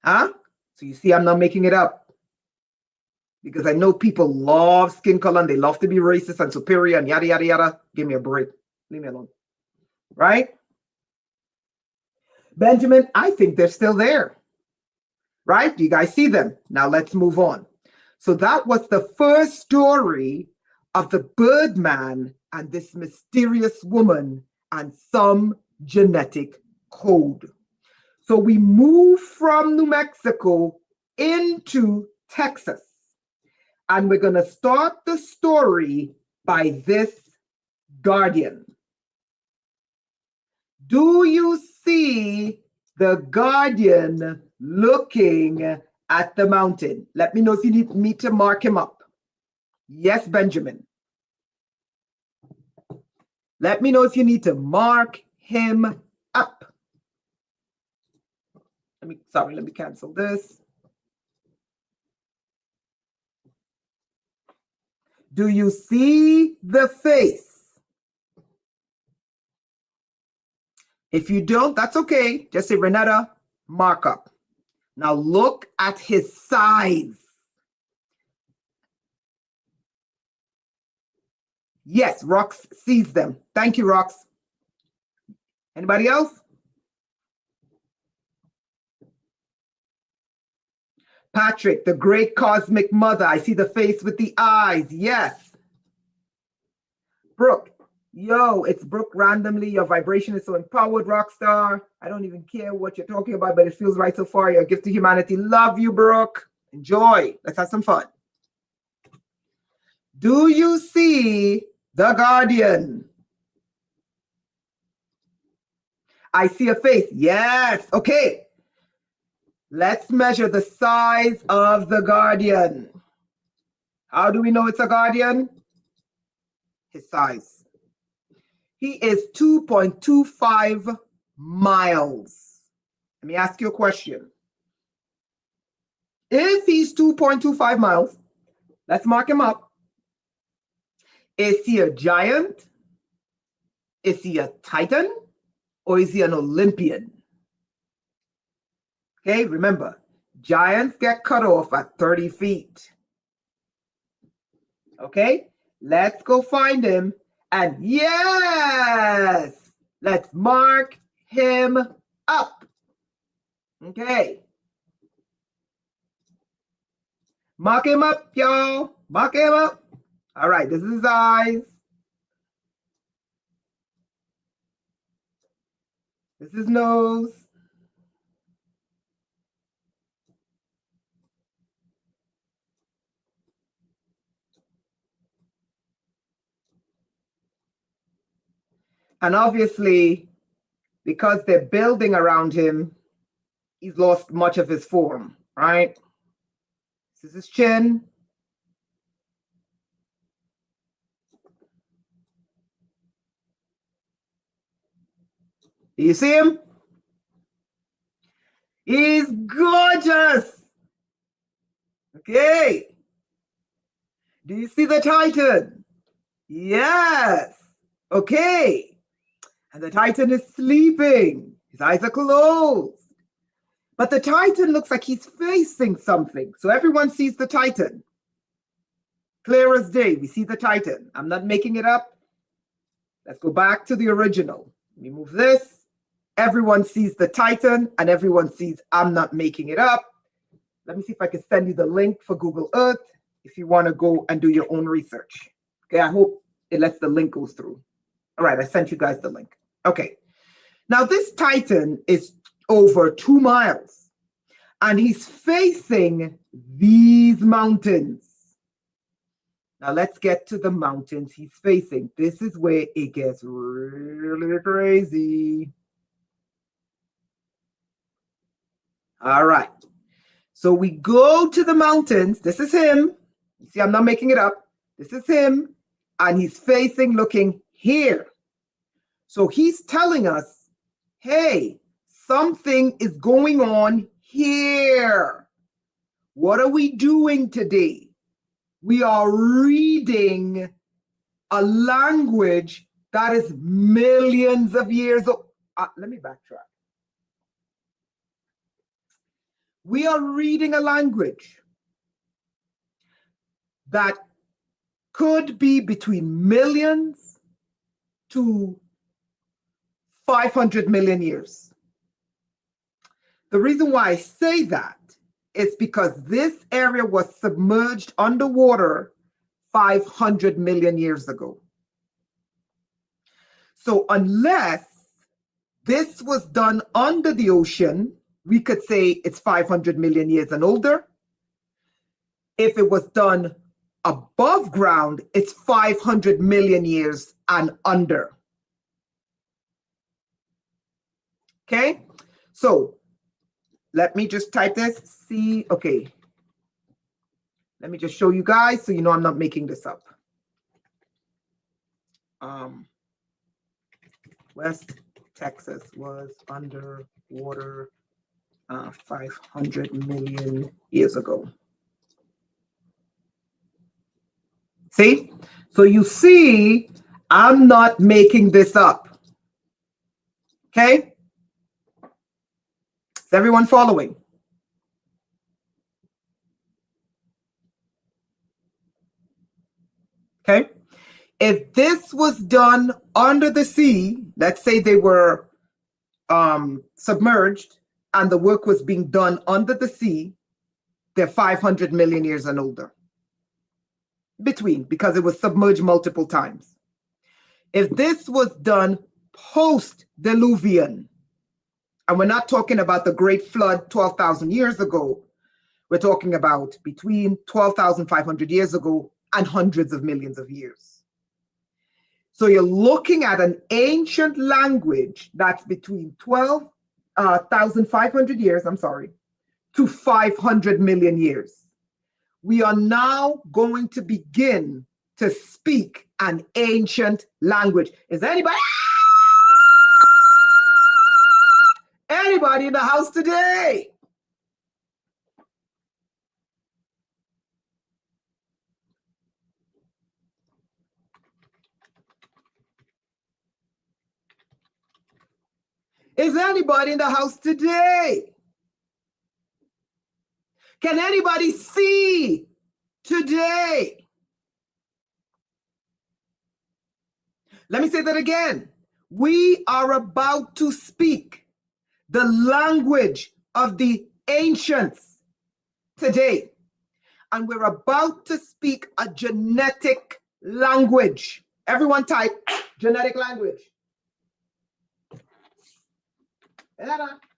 Huh? So you see, I'm not making it up. Because I know people love skin color and they love to be racist and superior and yada, yada, yada. Give me a break. Leave me alone. Right? Benjamin, I think they're still there. Right? Do you guys see them? Now let's move on. So that was the first story of the Birdman and this mysterious woman and some genetic code. So we move from New Mexico into Texas. And we're going to start the story by this guardian. Do you see the guardian looking at the mountain? Let me know if you need me to mark him up. Yes, Benjamin. Let me know if you need to mark him up. Let me cancel this. Do you see the face? If you don't, that's okay. Just say, Renetta, mark up. Now look at his size. Yes, Rox sees them. Thank you, Rox. Anybody else? Patrick, the great cosmic mother. I see the face with the eyes. Yes. Brooke, yo, it's Brooke randomly. Your vibration is so empowered, Rockstar. I don't even care what you're talking about, but it feels right so far. You're a gift to humanity. Love you, Brooke. Enjoy. Let's have some fun. Do you see the guardian? I see a face. Yes. Okay. Let's measure the size of the guardian. How do we know it's a guardian? His size. He is 2.25 miles. Let me ask you a question. If he's 2.25 miles, let's mark him up. Is he a giant? Is he a titan? Or is he an Olympian? Okay, remember, giants get cut off at 30 feet. Okay, let's go find him. And yes, let's mark him up. Okay. Mark him up, y'all. Mark him up. All right, this is his eyes. This is his nose. And obviously, because they're building around him, he's lost much of his form, right? This is his chin. Do you see him? He's gorgeous. Okay. Do you see the Titan? Yes. Okay. And the Titan is sleeping. His eyes are closed. But the Titan looks like he's facing something. So everyone sees the Titan. Clear as day, we see the Titan. I'm not making it up. Let's go back to the original. Let me move this. Everyone sees the Titan and everyone sees I'm not making it up. Let me see if I can send you the link for Google Earth if you want to go and do your own research. Okay, I hope it lets the link go through. All right, I sent you guys the link. Okay. Now this Titan is over 2 miles and he's facing these mountains. Now let's get to the mountains he's facing. This is where it gets really crazy. All right. So we go to the mountains. This is him. You see, I'm not making it up. This is him. And he's facing, looking here. So he's telling us, hey, something is going on here. What are we doing today? We are reading a language that is millions of years old. Let me backtrack. We are reading a language that could be between millions to 500 million years. The reason why I say that is because this area was submerged underwater 500 million years ago. So unless this was done under the ocean, we could say it's 500 million years and older. If it was done above ground, it's 500 million years and under. Okay, so let me just type this. See, okay. Let me just show you guys so you know I'm not making this up. West Texas was underwater 500 million years ago. See? So you see, I'm not making this up. Okay? Is everyone following? Okay? If this was done under the sea, let's say they were submerged and the work was being done under the sea, they're 500 million years and older. Between, because it was submerged multiple times. If this was done post-Diluvian, and we're not talking about the Great Flood 12,000 years ago, we're talking about between 12,500 years ago and hundreds of millions of years. So you're looking at an ancient language that's between 12,500 years, to 500 million years. We are now going to begin to speak an ancient language. Is anybody in the house today? Is anybody in the house today? Can anybody see today? Let me say that again. We are about to speak the language of the ancients today. And we're about to speak a genetic language. Everyone type genetic language.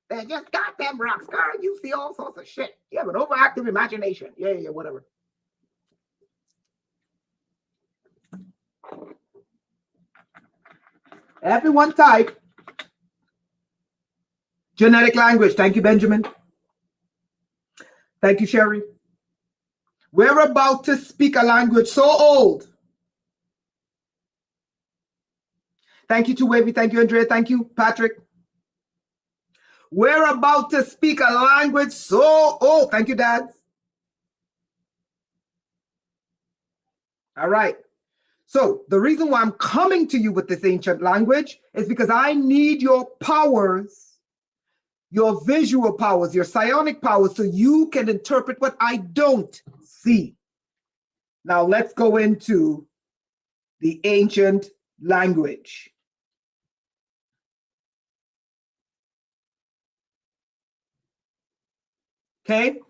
They're just goddamn rocks, girl. You see all sorts of shit. You have an overactive imagination. Yeah, whatever. Everyone type genetic language. Thank you, Benjamin. Thank you, Sherry. We're about to speak a language so old. Thank you to Wavy. Thank you, Andrea. Thank you, Patrick. We're about to speak a language so old. Thank you, Dad. All right. So the reason why I'm coming to you with this ancient language is because I need your powers, your visual powers, your psionic powers, so you can interpret what I don't see. Now let's go into the ancient language. Okay,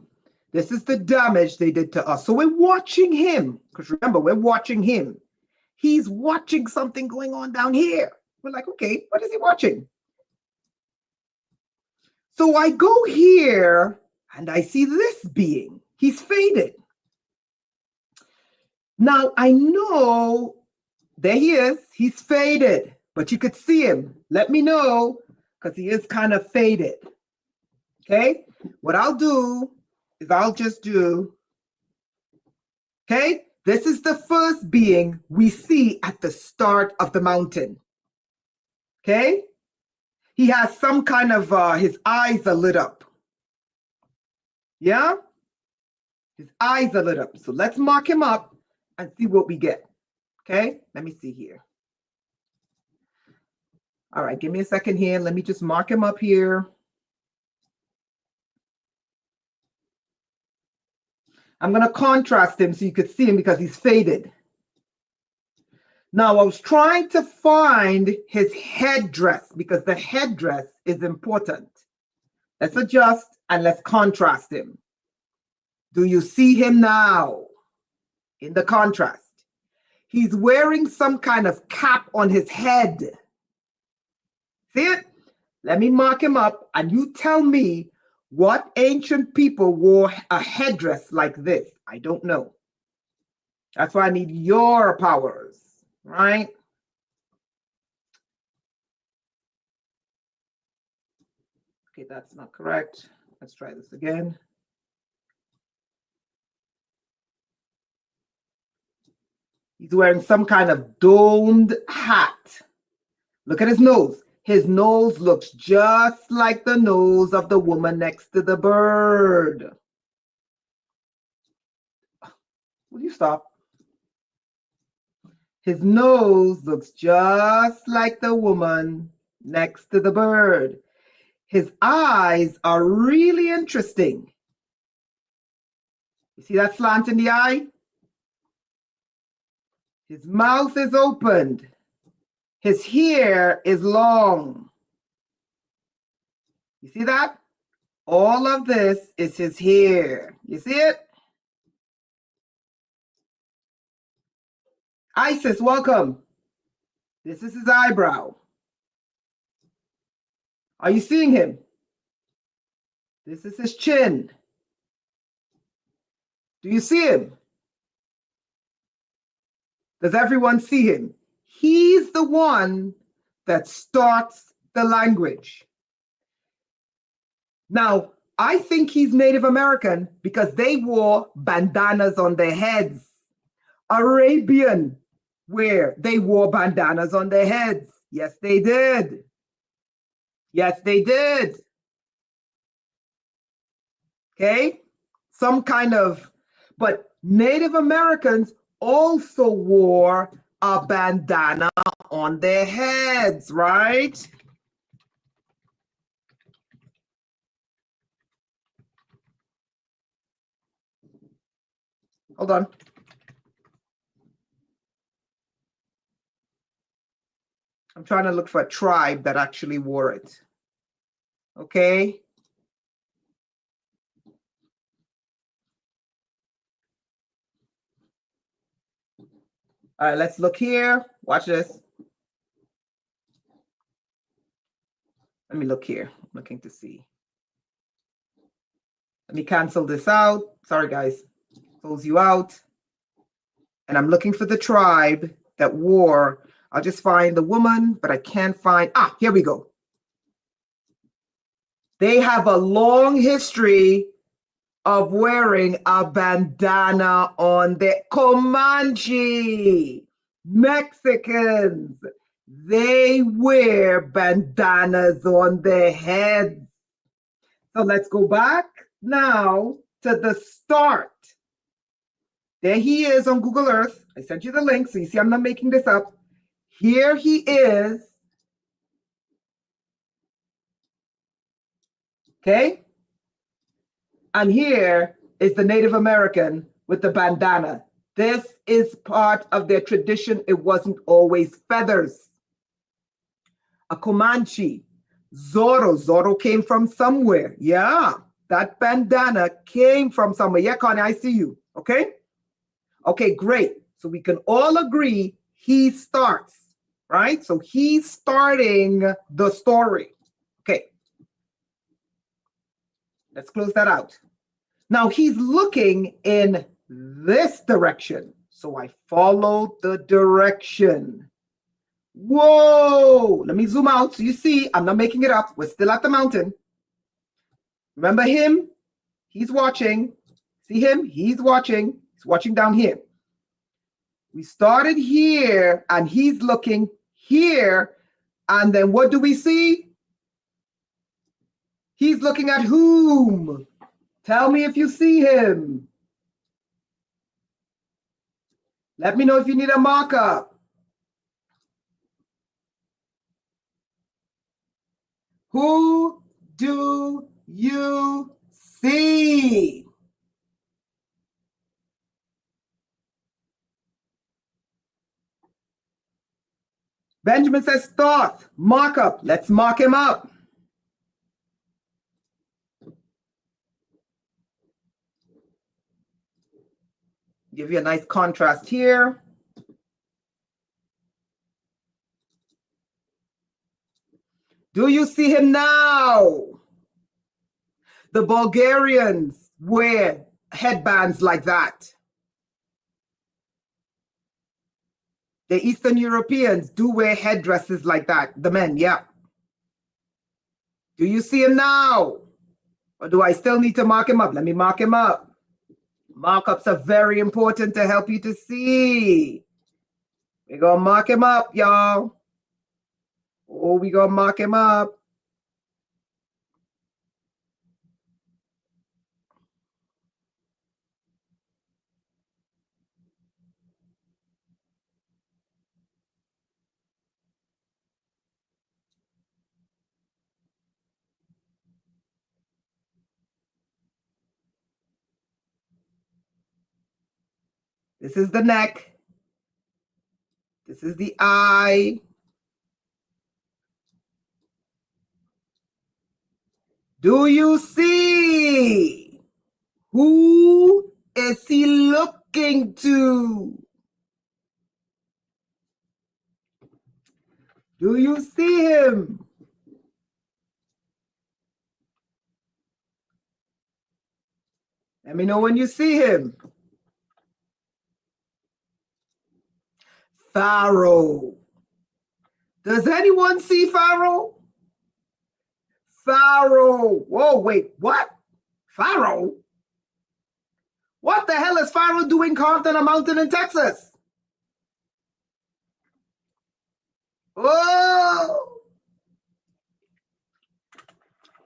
this is the damage they did to us. So we're watching him, because remember, we're watching him. He's watching something going on down here. We're like, okay, what is he watching? So I go here and I see this being. He's faded. Now I know, there he is. He's faded, but you could see him. Let me know, because he is kind of faded. Okay, what I'll do is I'll just do, okay, this is the first being we see at the start of the mountain. Okay, he has some kind of, his eyes are lit up. Yeah, his eyes are lit up. So let's mark him up and see what we get. Okay, let me see here. All right, give me a second here. Let me just mark him up here. I'm going to contrast him so you could see him because he's faded. Now, I was trying to find his headdress because the headdress is important. Let's adjust and let's contrast him. Do you see him now in the contrast? He's wearing some kind of cap on his head. See it? Let me mark him up and you tell me what ancient people wore a headdress like this. I don't know. That's why I need your powers, right? Okay, that's not correct. Let's try this again. He's wearing some kind of domed hat. Look at his nose. His nose looks just like the nose of the woman next to the bird. Will you stop? His nose looks just like the woman next to the bird. His eyes are really interesting. You see that slant in the eye? His mouth is opened. His hair is long. You see that? All of this is his hair. You see it? Isis, welcome. This is his eyebrow. Are you seeing him? This is his chin. Do you see him? Does everyone see him? He's the one that starts the language. Now, I think he's Native American because they wore bandanas on their heads. Arabian, where they wore bandanas on their heads. Yes, they did. Yes, they did. Okay? Some kind of, but Native Americans also wore a bandana on their heads, right? Hold on. I'm trying to look for a tribe that actually wore it. Okay? All right, let's look here. Watch this. Let me look here. I'm looking to see. Let me cancel this out. Sorry, guys. Close you out. And I'm looking for the tribe that wore. I'll just find the woman, but I can't find. Ah, here we go. They have a long history of wearing a bandana on their Comanche Mexicans. They wear bandanas on their heads. So let's go back now to the start. There he is on Google Earth. I sent you the link, so you see I'm not making this up. Here he is. Okay? And here is the Native American with the bandana. This is part of their tradition. It wasn't always feathers. A Comanche. Zorro. Zorro came from somewhere. Yeah, that bandana came from somewhere. Yeah, Connie, I see you. Okay? Okay, great. So we can all agree he starts, right? So he's starting the story. Okay. Let's close that out. Now he's looking in this direction. So I follow the direction. Whoa! Let me zoom out so you see I'm not making it up. We're still at the mountain. Remember him? He's watching. See him? He's watching. He's watching down here. We started here and he's looking here. And then what do we see? He's looking at whom? Tell me if you see him. Let me know if you need a markup. Who do you see? Benjamin says Thoth, mark up. Let's mark him up. Give you a nice contrast here. Do you see him now? The Bulgarians wear headbands like that. The Eastern Europeans do wear headdresses like that. The men, yeah. Do you see him now? Or do I still need to mark him up? Let me mark him up. Markups are very important to help you to see. We're going to mark him up, y'all. Oh, we're going to mark him up. This is the neck. This is the eye. Do you see? Who is he looking to? Do you see him? Let me know when you see him. Pharaoh. Does anyone see Pharaoh? Pharaoh. Whoa, wait, what? Pharaoh? What the hell is Pharaoh doing carved on a mountain in Texas? Oh!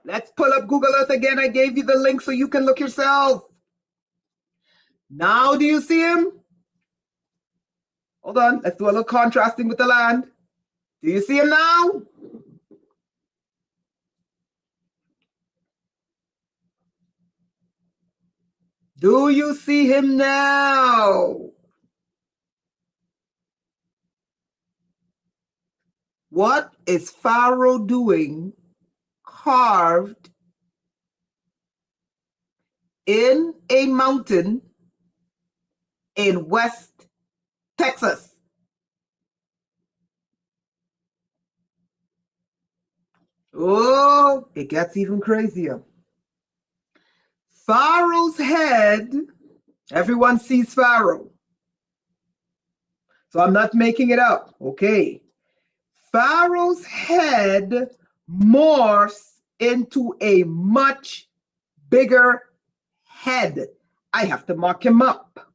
Let's pull up Google Earth again. I gave you the link so you can look yourself. Now do you see him? Hold on. Let's do a little contrasting with the land. Do you see him now? Do you see him now? What is Pharaoh doing carved in a mountain in West Texas? Oh, it gets even crazier. Pharaoh's head, everyone sees Pharaoh. So I'm not making it up, okay? Pharaoh's head morphs into a much bigger head. I have to mark him up,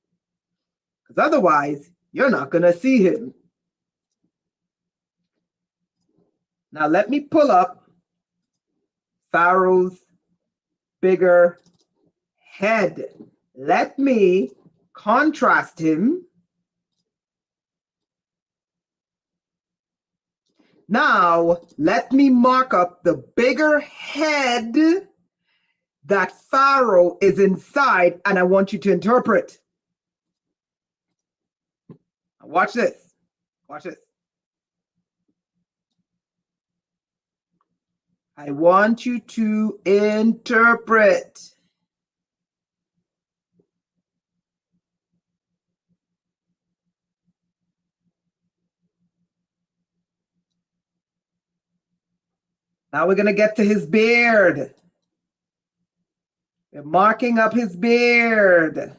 because otherwise you're not going to see him. Now let me pull up Pharaoh's bigger head. Let me contrast him. Now, let me mark up the bigger head that Pharaoh is inside, and I want you to interpret. Watch this. Watch this. I want you to interpret. Now we're going to get to his beard. We're marking up his beard.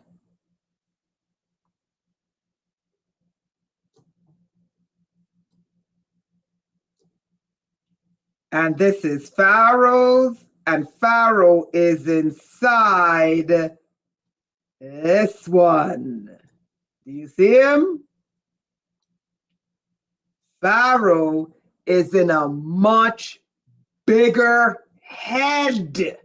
And this is Pharaoh's, and Pharaoh is inside this one. Do you see him? Pharaoh is in a much bigger head.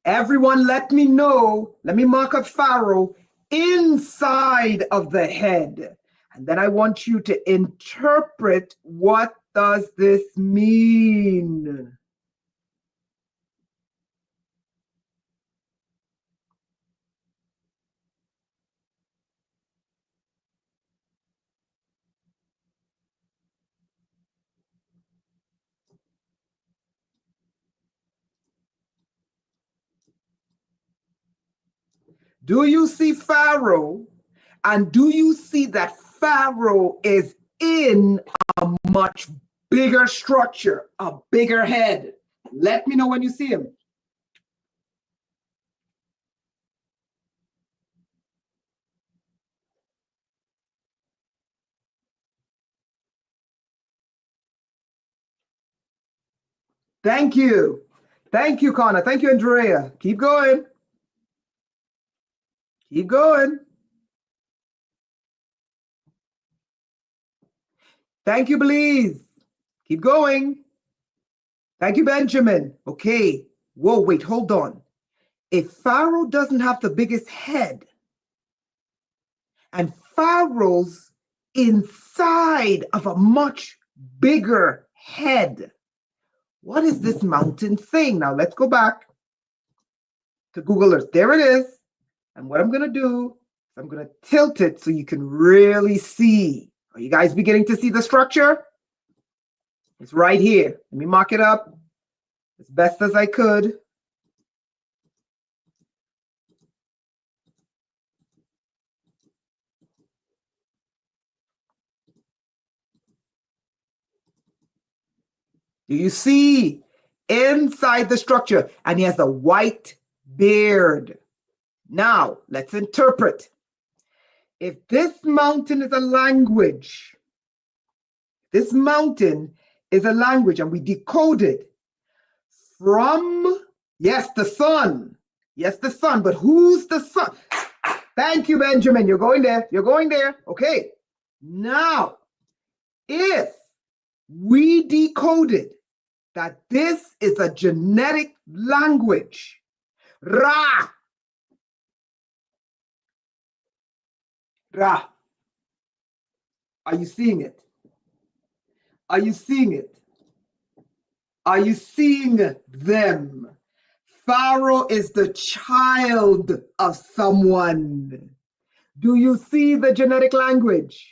Everyone let me know. Let me mark up Pharaoh inside of the head. And then I want you to interpret, what does this mean? Do you see Pharaoh? And do you see that Pharaoh is in a much bigger structure, a bigger head? Let me know when you see him. Thank you. Thank you, Connor. Thank you, Andrea. Keep going. Keep going. Thank you, Belize. Keep going. Thank you, Benjamin. Okay. Whoa, wait, hold on. If Pharaoh doesn't have the biggest head, and Pharaoh's inside of a much bigger head, what is this mountain thing? Now let's go back to Google Earth. There it is. And what I'm going to do is I'm going to tilt it so you can really see. Are you guys beginning to see the structure? It's right here. Let me mark it up as best as I could. Do you see inside the structure? And he has a white beard. Now, let's interpret. If this mountain is a language, this mountain is a language, and we decode it from, yes, the sun. Yes, the sun. But who's the sun? Thank you, Benjamin. You're going there. You're going there. Okay. Now, if we decoded that this is a genetic language, Ra. Ra. Are you seeing it? Are you seeing it? Are you seeing them? Pharaoh is the child of someone. Do you see the genetic language?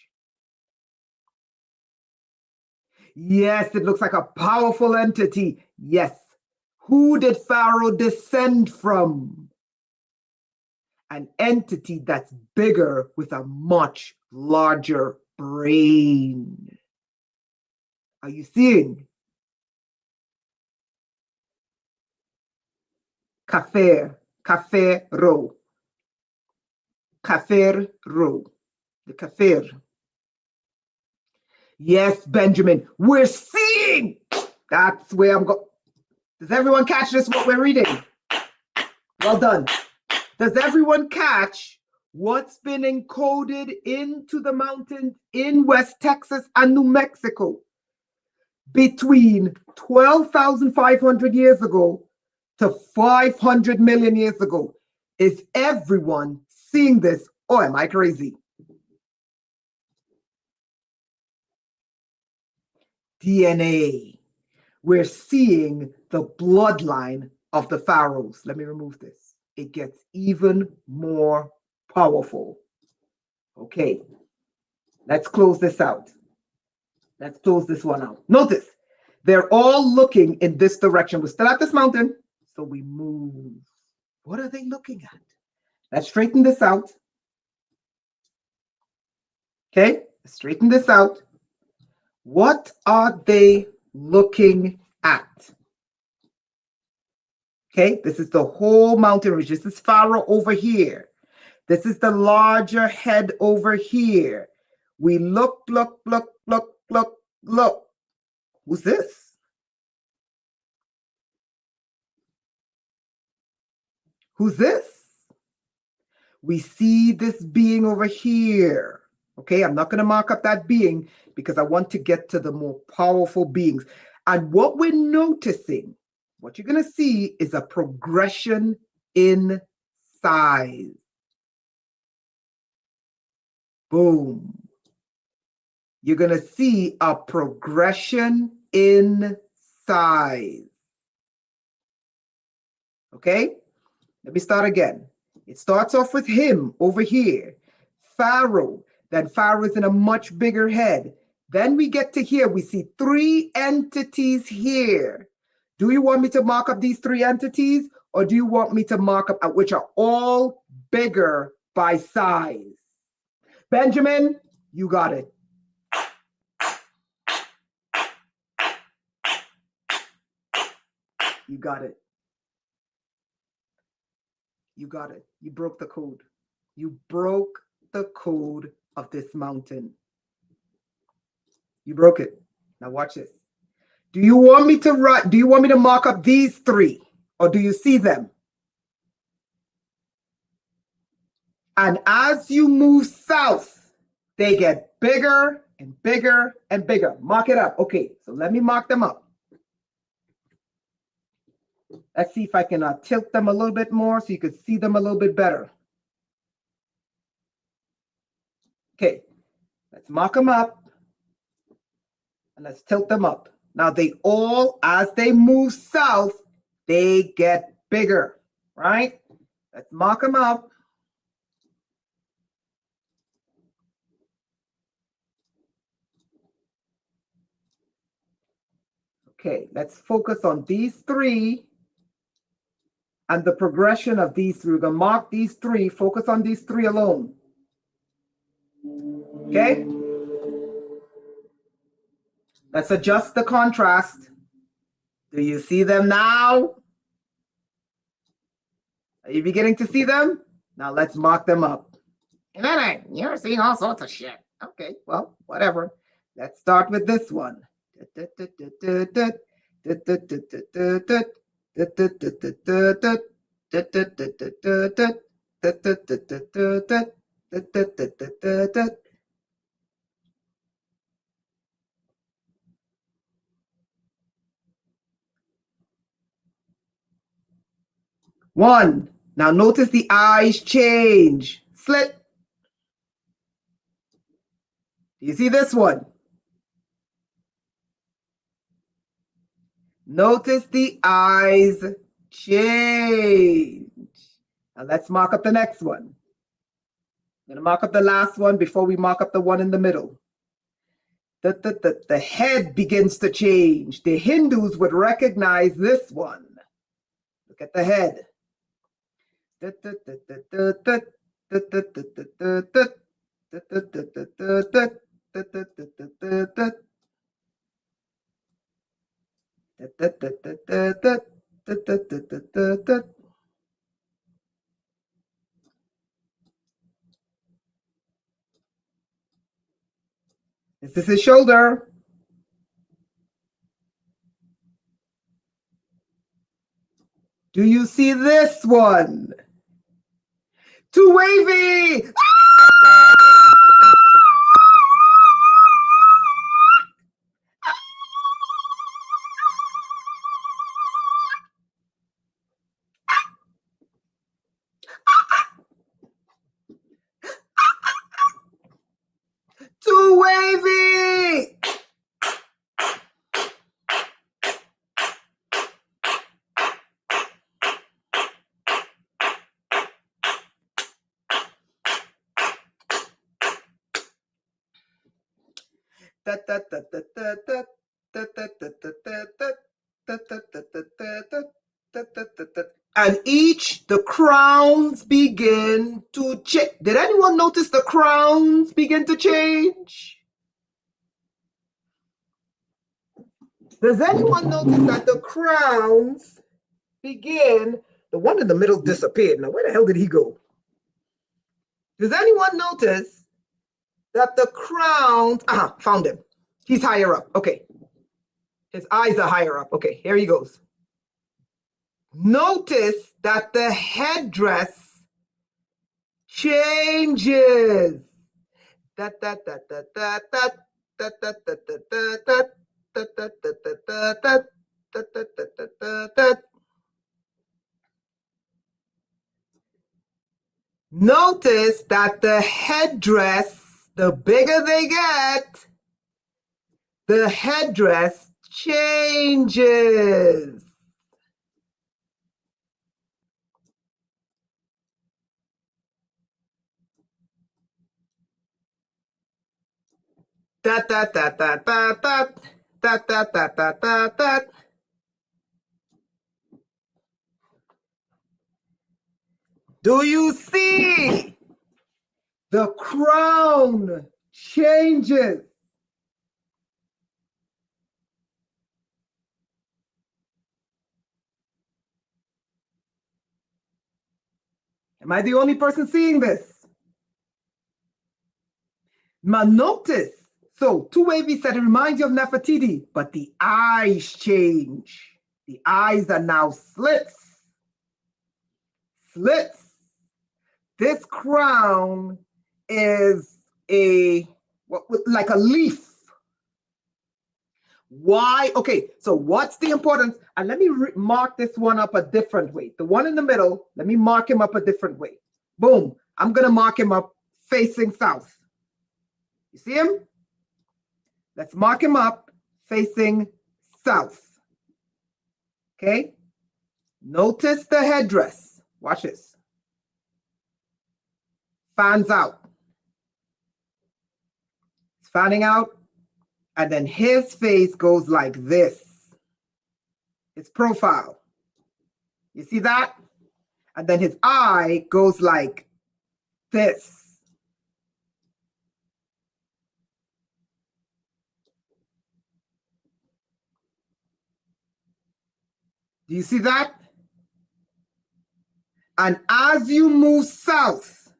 Yes, it looks like a powerful entity. Yes. Who did Pharaoh descend from? An entity that's bigger with a much larger brain. Are you seeing? Pharaoh. Pharaoh. The Pharaoh. Yes, Benjamin, we're seeing. That's where I'm going. Does everyone catch this, what we're reading? Well done. Does everyone catch what's been encoded into the mountains in West Texas and New Mexico between 12,500 years ago to 500 million years ago? Is everyone seeing this, or am I crazy? DNA. We're seeing the bloodline of the Pharaohs. Let me remove this. It gets even more powerful. Okay, let's close this out. Let's close this one out. Notice, they're all looking in this direction. We're still at this mountain, so we move. What are they looking at? Let's straighten this out. Okay, let's straighten this out. What are they looking at? Okay, this is the whole mountain ridge. This is Pharaoh over here. This is the larger head over here. We look. Who's this? Who's this? We see this being over here. Okay, I'm not going to mark up that being because I want to get to the more powerful beings. And what we're noticing, what you're going to see is a progression in size. Boom. You're going to see a progression in size. Okay, let me start again. It starts off with him over here, Pharaoh. Then Pharaoh is in a much bigger head. Then we get to here. We see three entities here. Do you want me to mark up these three entities, or do you want me to mark up which are all bigger by size. Benjamin, you got it. You got it. You got it. You broke the code. You broke the code of this mountain. You broke it. Now watch this. Do you want me to write? Do you want me to mark up these three? Or do you see them? And as you move south, they get bigger and bigger and bigger. Mark it up. Okay, so let me mark them up. Let's see if I can tilt them a little bit more so you can see them a little bit better. Okay, let's mark them up and let's tilt them up. Now they all, as they move south, they get bigger, right? Let's mark them up. Okay, let's focus on these three and the progression of these three. We're going to mark these three, focus on these three alone. Okay? Let's adjust the contrast. Do you see them now? Are you beginning to see them? Now let's mark them up. And then you're seeing all sorts of shit. Okay, well, whatever. Let's start with this one. One. Now notice the eyes change. Slit. Do you see this one? Notice the eyes change. Now let's mark up the next one. I'm going to mark up the last one before we mark up the one in the middle. The head begins to change. The Hindus would recognize this one. Look at the head. This is his shoulder. Do you see this one? Too wavy! Too wavy! And each, the crowns begin to change. Did anyone notice the crowns begin to change? Does anyone notice that the crowns begin? The one in the middle disappeared. Now, where the hell did he go? Does anyone notice that the crowns, found him. He's higher up. Okay. His eyes are higher up. Okay, here he goes. Notice that the headdress changes. Notice that the headdress, the bigger they get, the headdress changes. Do you see? The crown changes. Am I the only person seeing this? Now notice, so two wavy said it reminds you of Nefertiti, but the eyes change. The eyes are now slits. Slits. This crown is like a leaf. Why? Okay, so what's the importance? And let me mark this one up a different way. The one in the middle, let me mark him up a different way. Boom. I'm going to mark him up facing south. You see him? Let's mark him up facing south. Okay? Notice the headdress. Watch this. Fans out. It's fanning out. And then his face goes like this. His profile. You see that? And then his eye goes like this. Do you see that? And as you move south,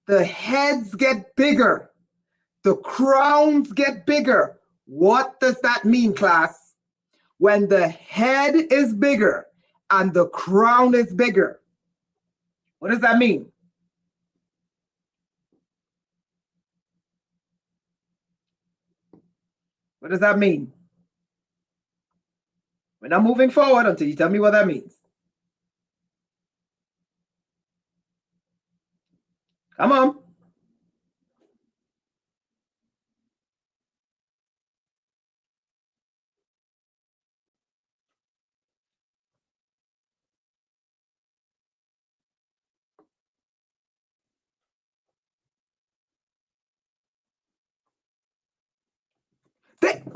the heads get bigger. The crowns get bigger. What does that mean, class? When the head is bigger and the crown is bigger, what does that mean? What does that mean? We're not moving forward until you tell me what that means. Come on.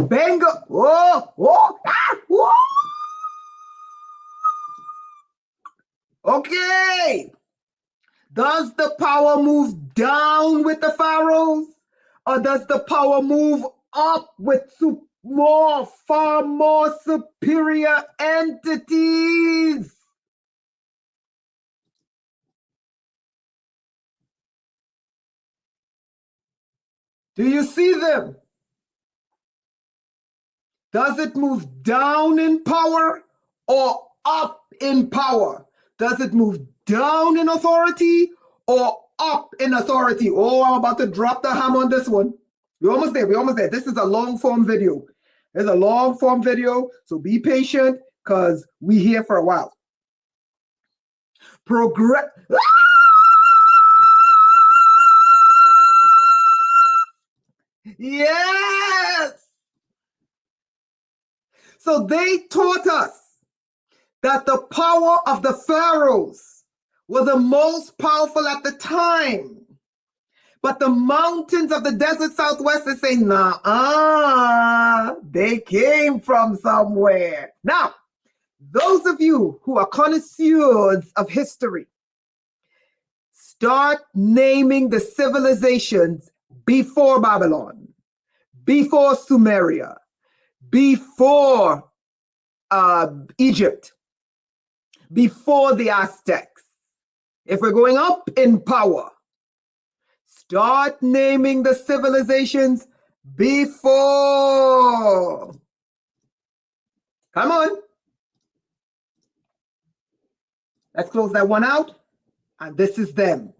Bingo! Oh, oh, ah, whoa. Okay. Does the power move down with the pharaohs, or does the power move up with far more superior entities? Do you see them? Does it move down in power or up in power? Does it move down in authority or up in authority? Oh, I'm about to drop the hammer on this one. We're almost there. We're almost there. This is a long form video. It's a long form video, so be patient because we here for a while. Progress. Yes. So they taught us that the power of the pharaohs were the most powerful at the time. But the mountains of the desert southwest are saying, nah, they came from somewhere. Now, those of you who are connoisseurs of history, start naming the civilizations before Babylon, before Sumeria, before Egypt, before the Aztecs. If we're going up in power, start naming the civilizations before. Come on. Let's close that one out. And this is them.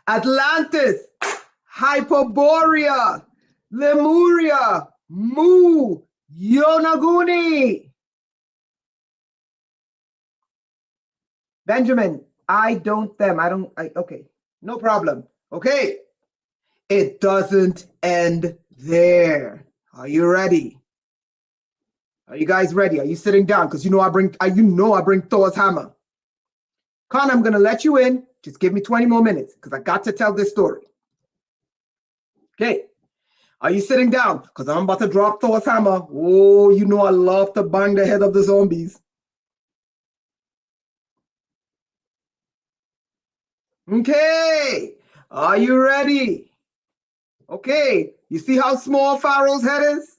Atlantis, Hyperborea, Lemuria, Mu, Yonaguni. Benjamin, okay, no problem. Okay, it doesn't end there. Are you ready? Are you guys ready? Are you sitting down? Because you know I bring Thor's hammer. Con, I'm gonna let you in. Just give me 20 more minutes because I got to tell this story. Okay, are you sitting down? Because I'm about to drop Thor's hammer. Oh, you know I love to bang the head of the zombies. Okay, are you ready? Okay, you see how small Pharaoh's head is?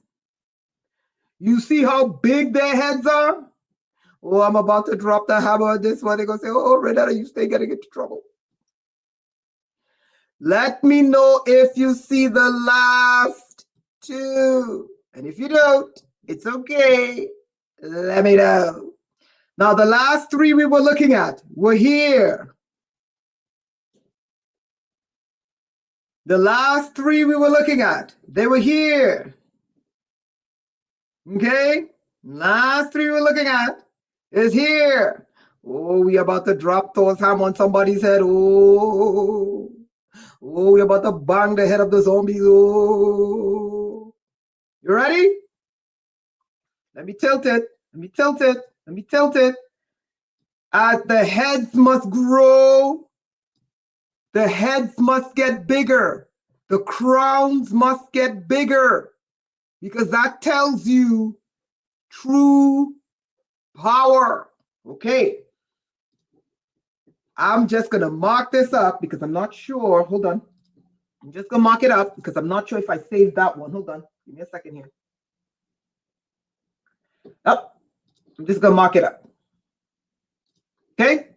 You see how big their heads are? Oh, I'm about to drop the hammer on this one. They're going to say, oh, Renata, you stay getting into trouble. Let me know if you see the last two. And if you don't, it's okay. Let me know. Now, the last three we were looking at were here. The last three we were looking at, they were here. Okay? Last three we're looking at is here. Oh, we about to drop Thor's hammer on somebody's head. Oh, we about to bang the head of the zombies. Oh, you ready? Let me tilt it. Let me tilt it. Let me tilt it. As the heads must grow, the heads must get bigger. The crowns must get bigger because that tells you true power. Okay. I'm just going to mark this up because I'm not sure. Hold on. I'm just going to mark it up because I'm not sure if I saved that one. Hold on. Give me a second here. Up. I'm just going to mark it up. Okay.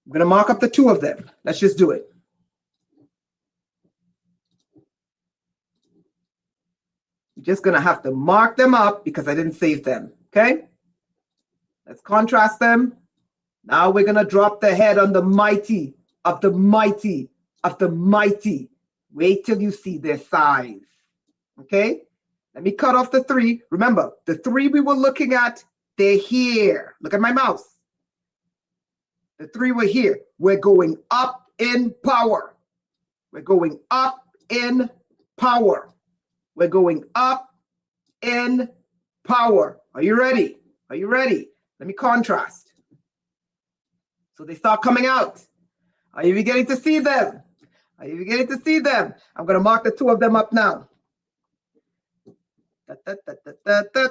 I'm going to mark up the two of them. Let's just do it. You're just going to have to mark them up because I didn't save them. Okay. Let's contrast them. Now we're going to drop the head on the mighty of the mighty of the mighty. Wait till you see their size. Okay. Let me cut off the three. Remember, the three we were looking at, they're here. Look at my mouse. The three were here. We're going up in power. We're going up in power. We're going up in power. Are you ready? Are you ready? Let me contrast. So they start coming out. Are you beginning to see them? Are you beginning to see them? I'm going to mark the two of them up now. Da, da, da, da, da, da.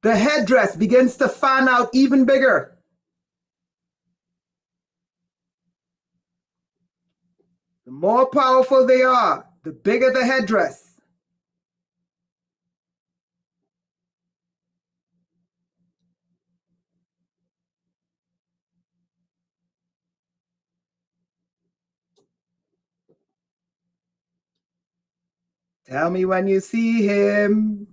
The headdress begins to fan out even bigger. The more powerful they are, the bigger the headdress. Tell me when you see him.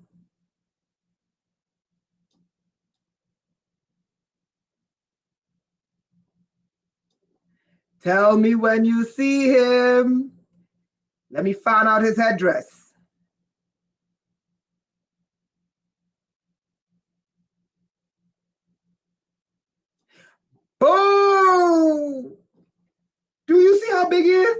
Tell me when you see him. Let me find out his headdress. Boom! Do you see how big he is?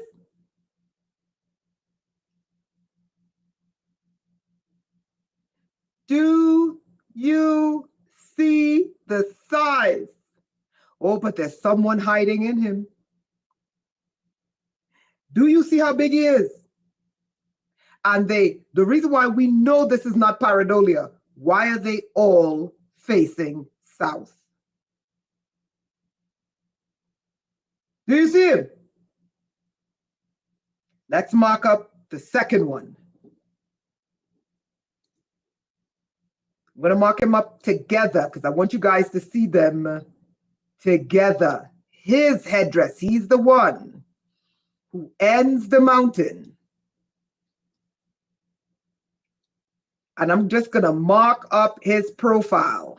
Do you see the size? Oh, but there's someone hiding in him. Do you see how big he is? And the reason why we know this is not pareidolia, why are they all facing south? Do you see him? Let's mark up the second one. I'm going to mark him up together because I want you guys to see them together. His headdress, he's the one who ends the mountain. And I'm just going to mark up his profile.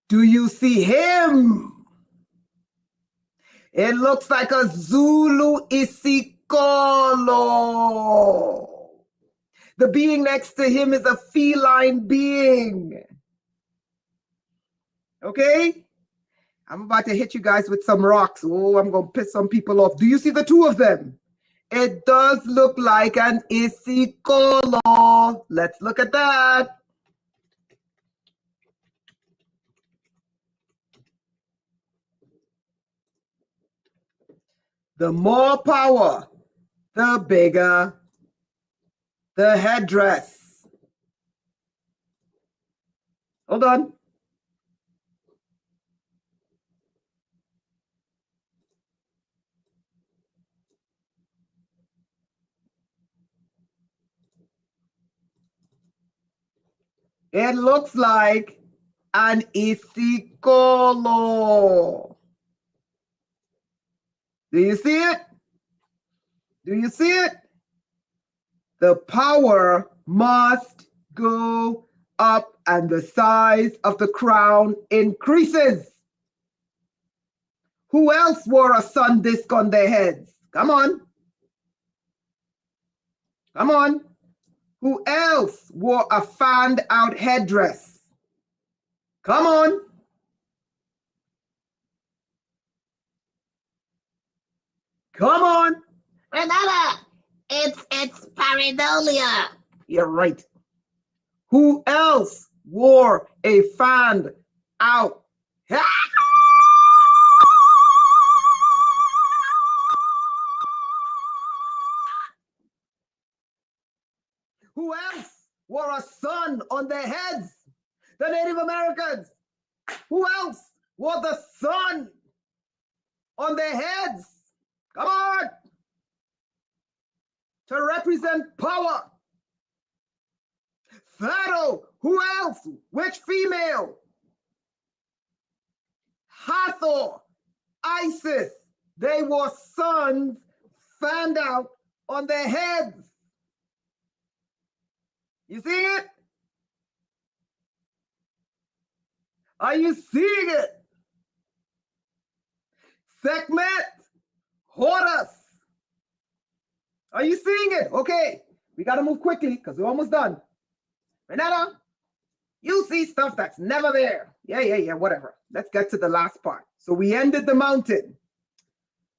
Do you see him? It looks like a Zulu Isikolo. The being next to him is a feline being. Okay? I'm about to hit you guys with some rocks. Oh, I'm going to piss some people off. Do you see the two of them? It does look like an isicolo. Let's look at that. The more power, the bigger the headdress. Hold on. It looks like an isicolo. Do you see it? Do you see it? The power must go up and the size of the crown increases. Who else wore a sun disk on their heads? Come on. Come on. Who else wore a fanned out headdress? Come on. Come on. Renata, it's pareidolia. You're right. Who else wore a fanned out? Who else wore a sun on their heads? The Native Americans. Who else wore the sun on their heads? Come on. To represent power. Pharaoh. Who else? Which female? Hathor, Isis. They wore suns fanned out on their heads. You see it? Are you seeing it? Sekhmet, Horus. Are you seeing it? Okay, we got to move quickly because we're almost done. Renata, you see stuff that's never there. Yeah, whatever. Let's get to the last part. So we ended the mountain.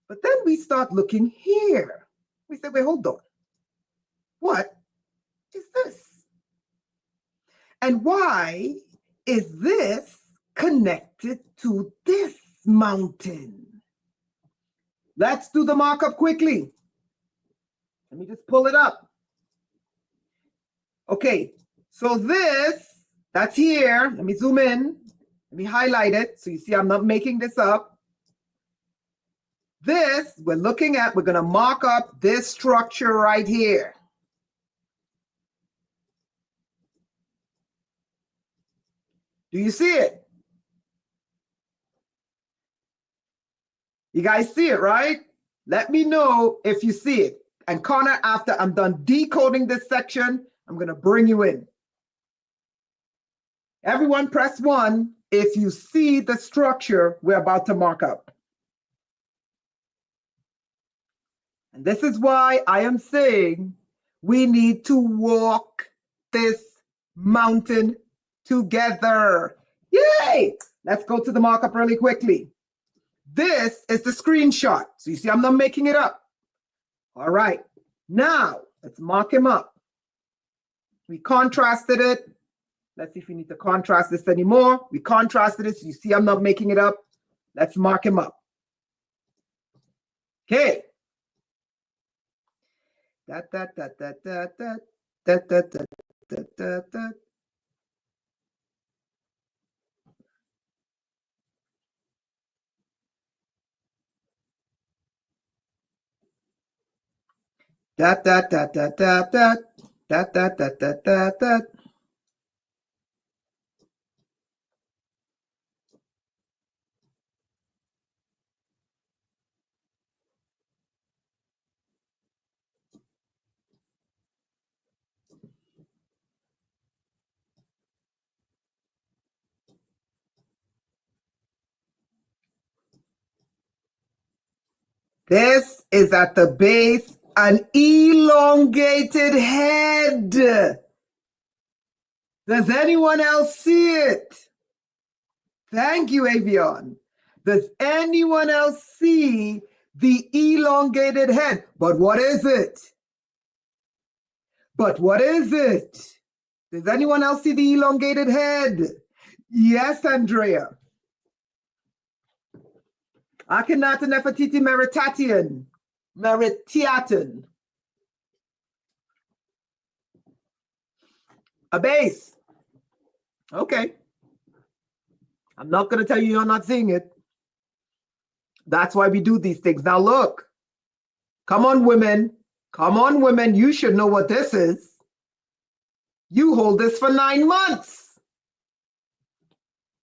But then we start looking here. We say, wait, hold on. What is this? And why is this connected to this mountain? Let's do the markup quickly. Let me just pull it up. Okay, so this, that's here. Let me zoom in. Let me highlight it so you see I'm not making this up. This, we're looking at, we're going to mark up this structure right here. Do you see it? You guys see it, right? Let me know if you see it. And Connor, after I'm done decoding this section, I'm going to bring you in. Everyone press 1 if you see the structure we're about to mark up. And this is why I am saying we need to walk this mountain together. Yay! Let's go to the markup really quickly. This is the screenshot. So you see, I'm not making it up. All right. Now, let's mark him up. We contrasted it. Let's see if we need to contrast this anymore. We contrasted it. So you see, I'm not making it up. Let's mark him up. Okay. This is at the base, an elongated head. Does anyone else see it? Thank you, Avion. Does anyone else see the elongated head? But what is it? But what is it? Does anyone else see the elongated head? Yes, Andrea. Akhenaten Nefertiti Meritatian. Meritiatan. A base. Okay. I'm not going to tell you you're not seeing it. That's why we do these things. Now look. Come on, women. Come on, women. You should know what this is. You hold this for 9 months.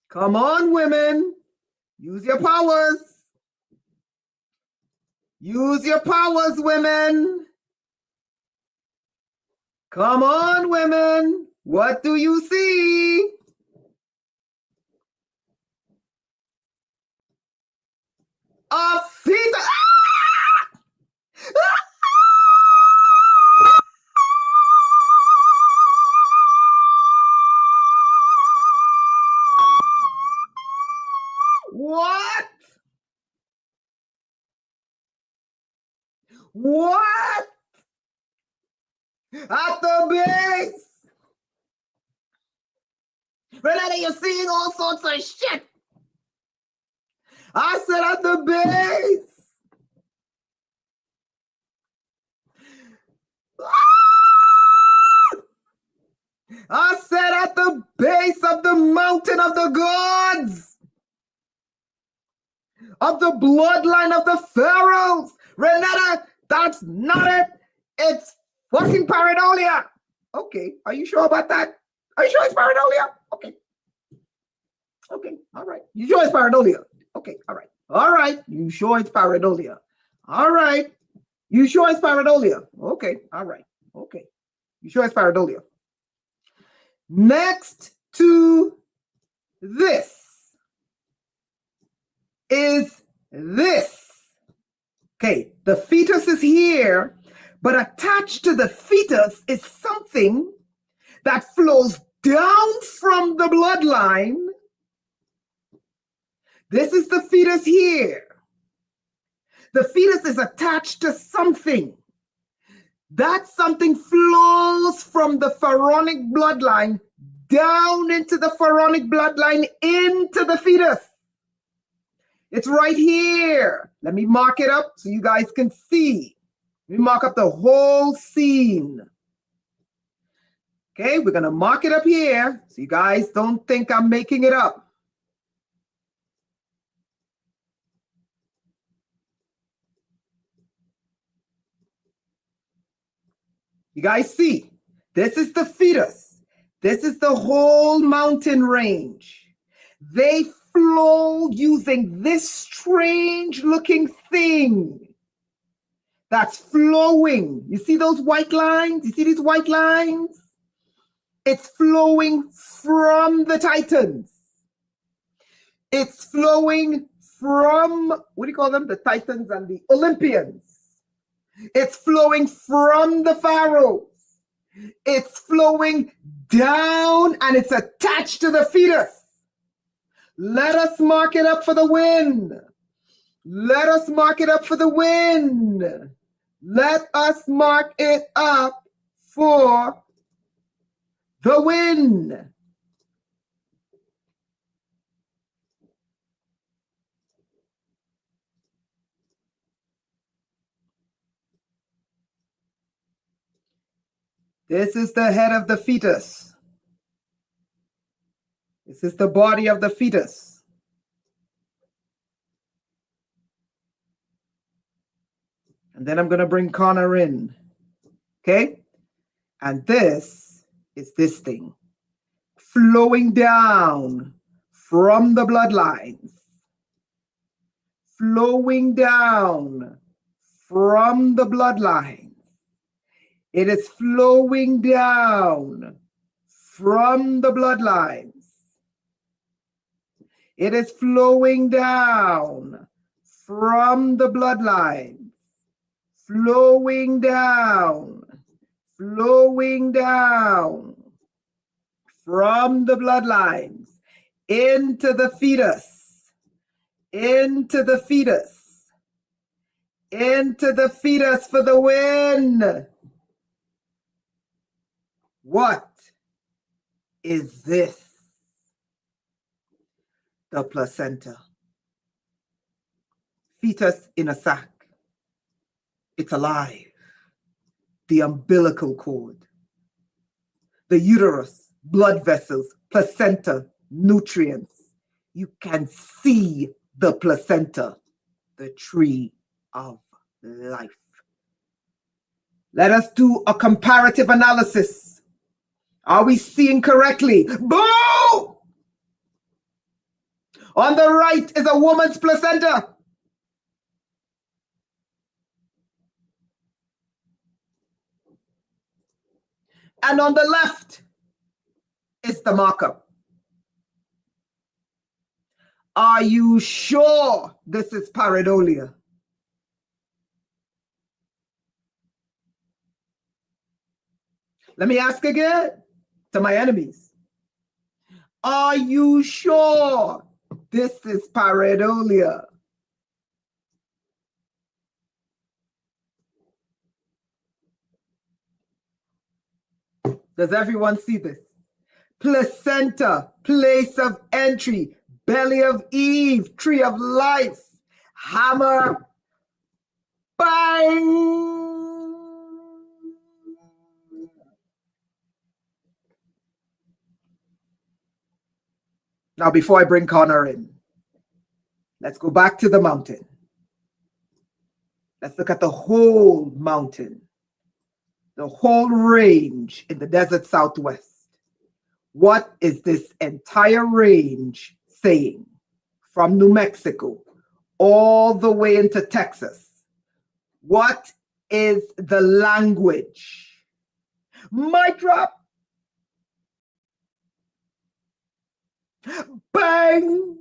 Come on, women. Use your powers. Use your powers, women. Come on, women. What do you see? A fetus. What? What? At the base. Renata, you're seeing all sorts of shit. I said at the base. I said at the base of the mountain of the gods, of the bloodline of the Pharaohs. Renata, that's not it. It's fucking pareidolia. Okay, are you sure about that? Are you sure it's pareidolia? Okay. Okay, all right. You sure it's pareidolia? Okay, all right. All right, you sure it's pareidolia? All right. You sure it's pareidolia? Okay, all right. Okay. You sure it's pareidolia? Next to this is this. Okay, the fetus is here, but attached to the fetus is something that flows down from the bloodline. This is the fetus here. The fetus is attached to something. That something flows from the pharaonic bloodline down into the pharaonic bloodline into the fetus. It's right here. Let me mark it up so you guys can see. Let me mark up the whole scene. Okay, we're going to mark it up here so you guys don't think I'm making it up. You guys see, this is the fetus. This is the whole mountain range. They flow using this strange looking thing that's flowing. You see those white lines? You see these white lines? It's flowing from the Titans. It's flowing from, what do you call them? The Titans and the Olympians. It's flowing from the Pharaohs. It's flowing down and it's attached to the fetus. Let us mark it up for the win. Let us mark it up for the win. Let us mark it up for the win. This is the head of the fetus. This is the body of the fetus. And then I'm going to bring Connor in. Okay? And this is this thing flowing down from the bloodlines. Flowing down from the bloodlines. It is flowing down from the bloodlines. It is flowing down from the bloodlines. Flowing down. Flowing down from the bloodlines into the fetus, into the fetus, into the fetus for the win. What is this? The placenta. Fetus in a sac. It's alive. The umbilical cord. The uterus, blood vessels, placenta, nutrients. You can see the placenta, the tree of life. Let us do a comparative analysis. Are we seeing correctly? Boo! On the right is a woman's placenta. And on the left is the markup. Are you sure this is pareidolia? Let me ask again to my enemies. Are you sure this is pareidolia? Does everyone see this? Placenta, place of entry, belly of Eve, tree of life, hammer, bang! Now, before I bring Connor in, let's go back to the mountain. Let's look at the whole mountain, the whole range in the desert Southwest. What is this entire range saying from New Mexico all the way into Texas? What is the language? Mic drop. Bang.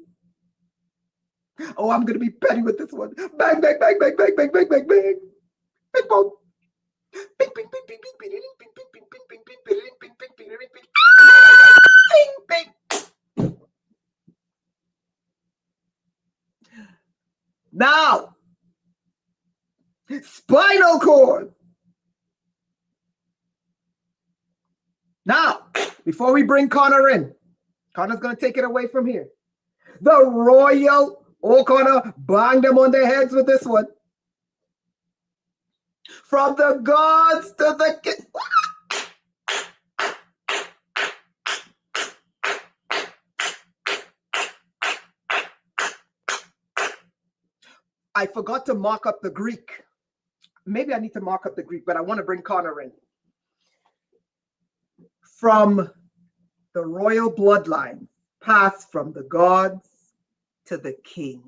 Oh, I'm going to be petty with this one. Bang, bang, bang, bang, bang, bang, bang, bang, bang. Bing, bong. Bing, bing, bing, bing, bing, bing, bing, bing, bing, bing, bing, bing, bing, bing, bing, bing, bing, bing. Bing, bing. Now, spinal cord. Now, before we bring Connor in, Connor's going to take it away from here. The royal, oh, Connor, bang them on their heads with this one. From the gods to the king. I forgot to mark up the Greek. Maybe I need to mark up the Greek, but I want to bring Connor in. From the royal bloodline, passed from the gods to the king.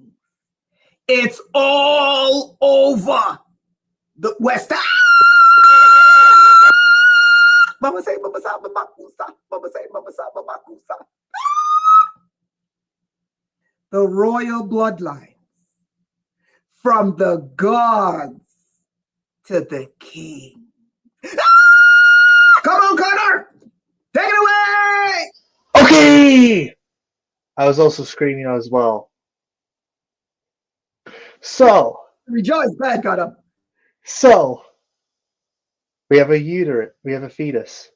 It's all over the West. Mama say, Mama sa, Mama kusa. Mama say, Mama sa, Mama kusa. The royal bloodline. From the gods to the king. Come on, Connor! Take it away! Okay! I was also screaming as well. So, Rejoice, bad got up. So, we have a uterus, we have a fetus,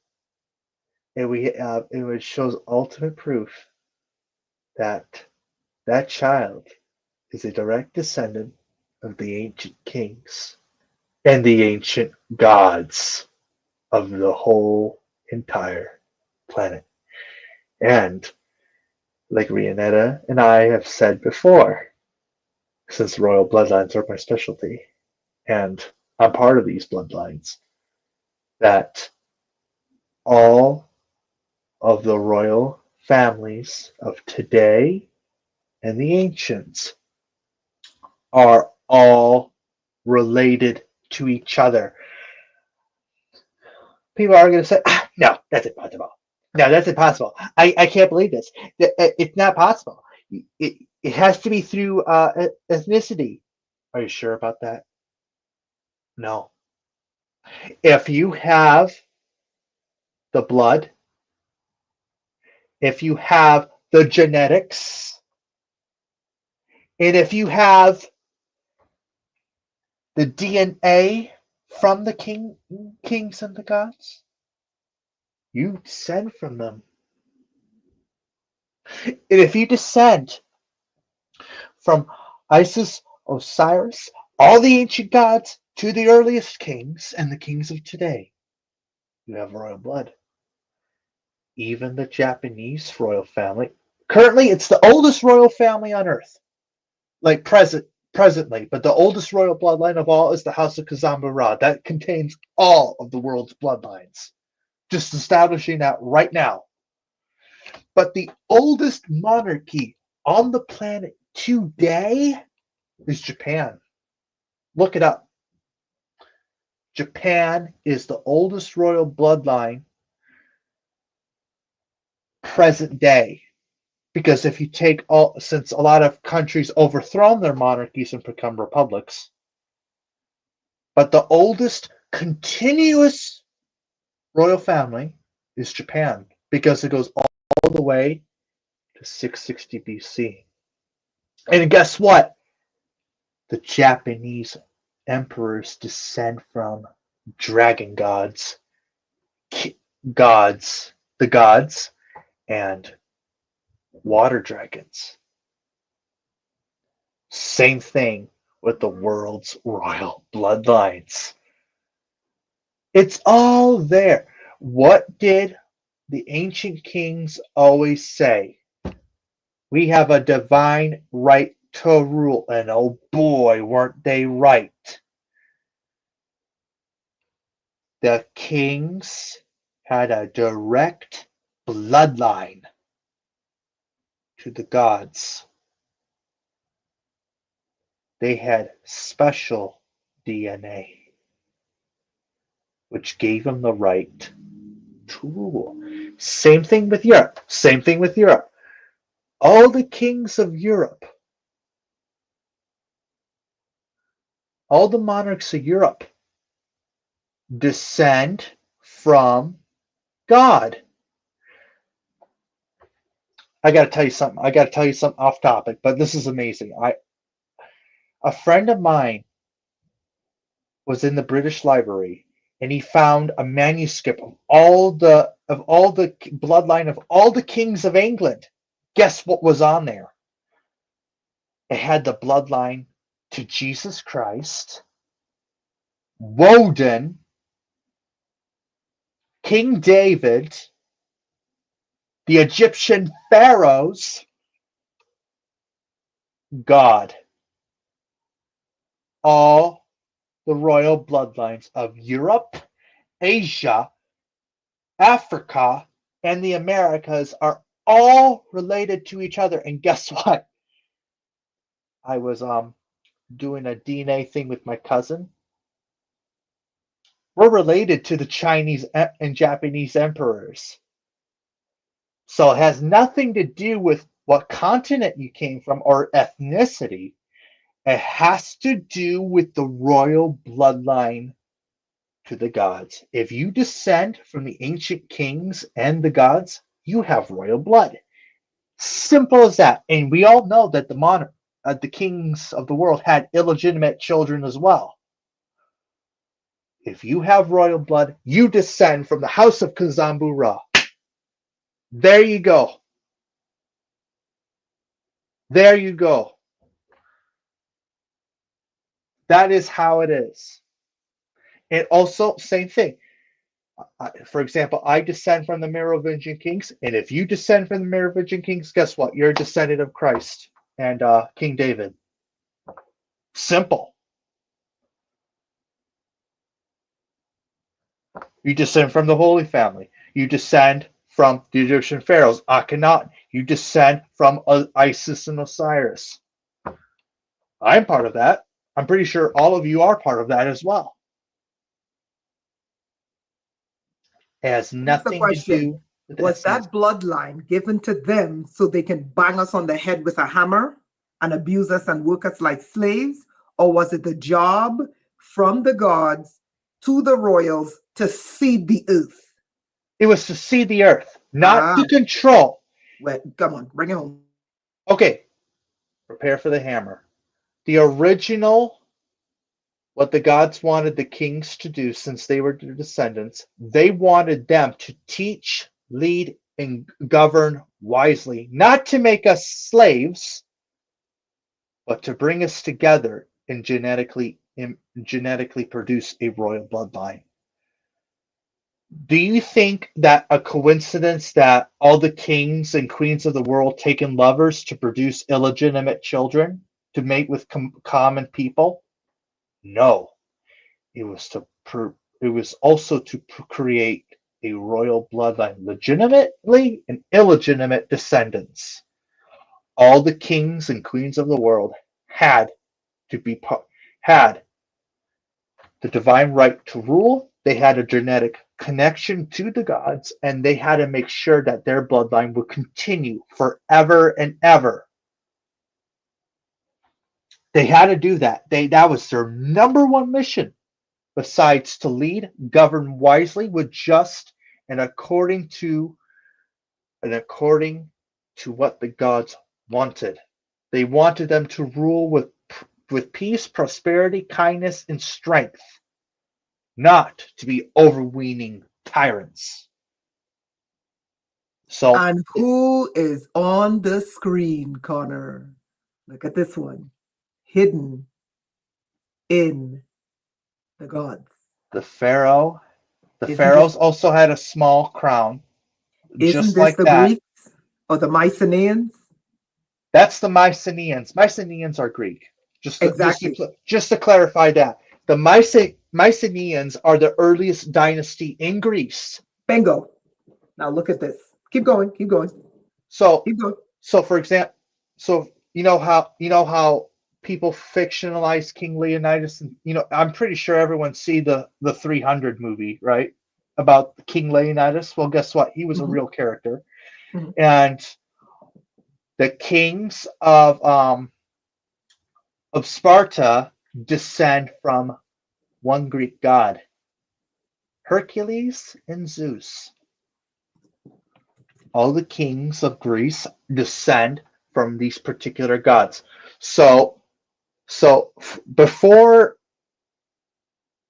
and it shows ultimate proof that that child is a direct descendant of the ancient kings and the ancient gods of the whole entire planet. And like Rianetta and I have said before, since royal bloodlines are my specialty, and I'm part of these bloodlines, that all of the royal families of today and the ancients are all related to each other. People are going to say, no, that's impossible. No, that's impossible. I can't believe this. It's not possible. It has to be through ethnicity. Are you sure about that? No. If you have the blood, if you have the genetics. And if you have the DNA from the kings and the gods, you descend from them. And if you descend from Isis, Osiris, all the ancient gods, to the earliest kings and the kings of today, you have royal blood. Even the Japanese royal family. Currently, it's the oldest royal family on earth. Like presently, but the oldest royal bloodline of all is the House of Kazambara. That contains all of the world's bloodlines. Just establishing that right now. But the oldest monarchy on the planet today is Japan. Look it up. Japan is the oldest royal bloodline present day. Because if you take since a lot of countries overthrown their monarchies and become republics, but the oldest continuous royal family is Japan, because it goes all the way to 660 BC. And guess what? The Japanese emperors descend from dragon gods, the gods, and water dragons. Same thing with the world's royal bloodlines. It's all there. What did the ancient kings always say? We have a divine right to rule, and oh boy, weren't they right. The kings had a direct bloodline to the gods. They had special DNA, which gave them the right to rule. Same thing with Europe. Same thing with Europe. All the kings of Europe, all the monarchs of Europe descend from God. I got to tell you something. I got to tell you something off topic, but this is amazing. A friend of mine was in the British Library, and he found a manuscript of all the bloodline of all the kings of England. Guess what was on there? It had the bloodline to Jesus Christ, Woden, King David, the Egyptian pharaohs, God. All the royal bloodlines of Europe, Asia, Africa, and the Americas are all related to each other. And guess what? I was doing a DNA thing with my cousin. We're related to the Chinese and Japanese emperors. So it has nothing to do with what continent you came from or ethnicity. It has to do with the royal bloodline to the gods. If you descend from the ancient kings and the gods, you have royal blood. Simple as that. And we all know that the kings of the world had illegitimate children as well. If you have royal blood, you descend from the house of Kazambura. There you go. There you go. That is how it is. And also, same thing. For example, I descend from the Merovingian kings, and if you descend from the Merovingian kings, guess what? You're a descendant of Christ and King David. Simple. You descend from the Holy Family. You descend from the Egyptian pharaohs, Akhenaten. You descend from Isis and Osiris. I'm part of that. I'm pretty sure all of you are part of that as well. It has nothing to do with was that bloodline given to them so they can bang us on the head with a hammer and abuse us and work us like slaves? Or was it the job from the gods to the royals to seed the earth? It was to seed the earth, not to control. Well, come on, bring it home. Okay, prepare for the hammer. The original, what the gods wanted the kings to do, since they were their descendants, they wanted them to teach, lead, and govern wisely, not to make us slaves, but to bring us together and genetically produce a royal bloodline. Do you think that a coincidence that all the kings and queens of the world taken lovers to produce illegitimate children to mate with common people? No, it was it was also to create a royal bloodline, legitimately and illegitimate descendants. All the kings and queens of the world had to be had the divine right to rule. They had a genetic connection to the gods, and they had to make sure that their bloodline would continue forever and ever. They had to do that. That was their number one mission, besides to lead, govern wisely with just and according to what the gods wanted. They wanted them to rule with peace, prosperity, kindness, and strength, not to be overweening tyrants. So, And who is on the screen, Connor? Look at this one. Hidden in the gods. the pharaoh, the Isn't this pharaohs also had a small crown, isn't just this like the that. Greeks or the Mycenaeans? That's the Mycenaeans. Mycenaeans are Greek. Exactly. Just to clarify that, the Mycenaeans are the earliest dynasty in Greece. Bingo. Now look at this. Keep going. Keep going. So, Keep going. for example, you know how people fictionalize King Leonidas, and I'm pretty sure everyone see the 300 movie, right? About King Leonidas. Well, guess what? He was a Mhm, real character, mhm. and the kings of Sparta descend from one Greek god, Hercules and Zeus. All the kings of Greece descend from these particular gods. So before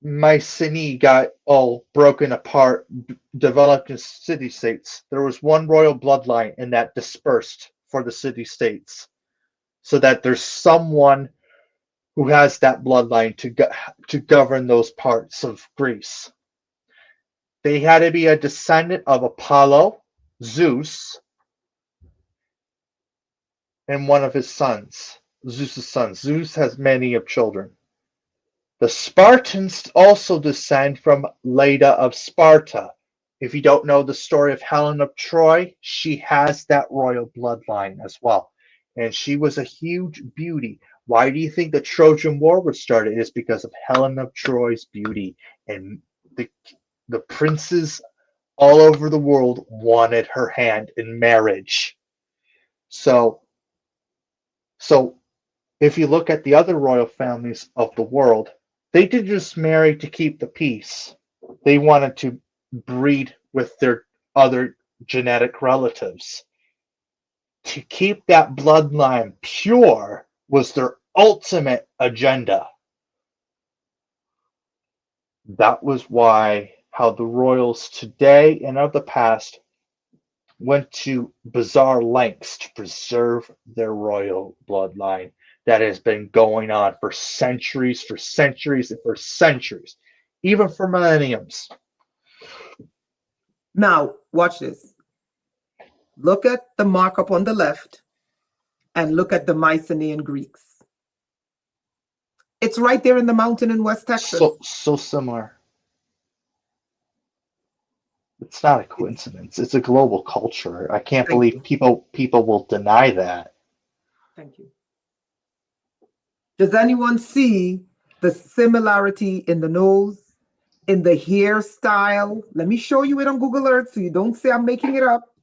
Mycenae got all broken apart, developed as city states, there was one royal bloodline, and that dispersed for the city states, so that there's someone who has that bloodline to govern those parts of Greece. They had to be a descendant of Apollo, Zeus, and one of his sons, Zeus's sons. Zeus has many of children. The Spartans also descend from Leda of Sparta. If you don't know the story of Helen of Troy, she has that royal bloodline as well. And she was a huge beauty. Why do you think the Trojan War was started? It is because of Helen of Troy's beauty. And the, the princes all over the world wanted her hand in marriage. So, so if you look at the other royal families of the world, they didn't just marry to keep the peace. They wanted to breed with their other genetic relatives. To keep that bloodline pure was their ultimate agenda. That was why how the royals today and of the past went to bizarre lengths to preserve their royal bloodline that has been going on for centuries, and for centuries, even for millenniums. Now, watch this. Look at the markup on the left and look at the Mycenaean Greeks. It's right there in the mountain in West Texas. So similar. It's not a It's, coincidence. It's a global culture. I can't thank believe you. people will deny that. Thank you. Does anyone see the similarity in the nose, in the hairstyle? Let me show you it on Google Earth so you don't say I'm making it up.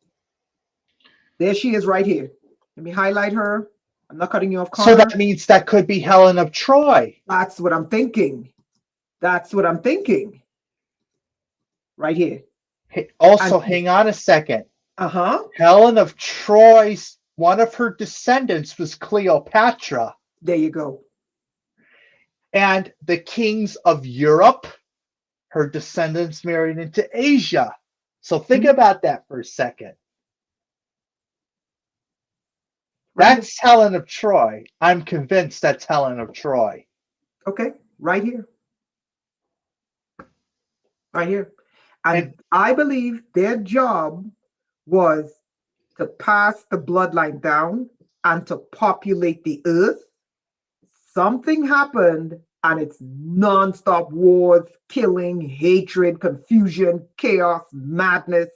There she is right here. Let me highlight her. I'm not cutting you off, So Connor. that means that could be Helen of Troy. That's what I'm thinking. That's what I'm thinking. Right here. Also, And hang on a second. Uh-huh. Helen of Troy's, one of her descendants was Cleopatra. There you go. And the kings of Europe, her descendants married into Asia. So think Mhm. about that for a second. Right here. That's Helen of Troy. I'm convinced that's Helen of Troy. Okay. Right here. Right here. And And I believe their job was to pass the bloodline down and to populate the earth. Something happened, and it's nonstop wars, killing, hatred, confusion, chaos, madness,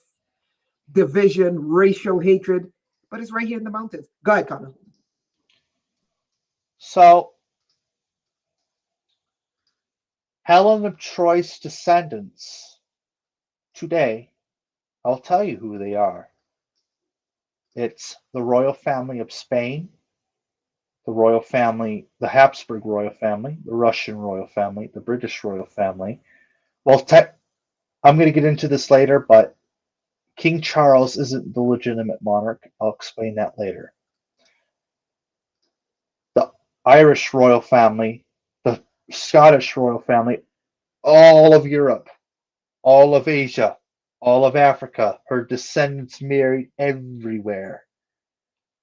division, racial hatred. But it's right here in the mountains. Go ahead, Connor. so Helen of Troy's descendants today, I'll tell you who they are. It's the royal family of Spain, the royal family, the Habsburg royal family, the Russian royal family, the British royal family. Well, I'm going to get into this later, but King Charles isn't the legitimate monarch. I'll explain that later. The Irish royal family, the Scottish royal family, all of Europe, all of Asia, all of Africa. Her descendants married everywhere.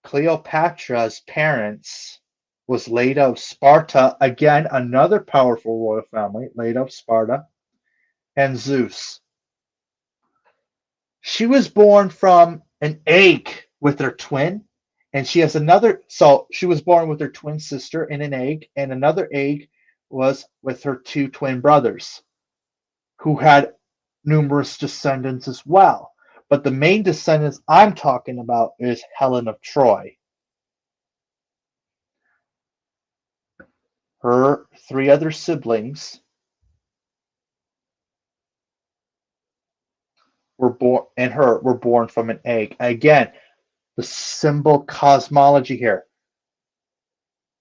Cleopatra's parents was Leda of Sparta, again another powerful royal family, Leda of Sparta, and Zeus. She was born from an egg with her twin, and she has another. So she was born with her twin sister in an egg, and another egg was with her two twin brothers, who had numerous descendants as well. But the main descendants I'm talking about is Helen of Troy. Her three other siblings were born from an egg. Again, the symbol cosmology here.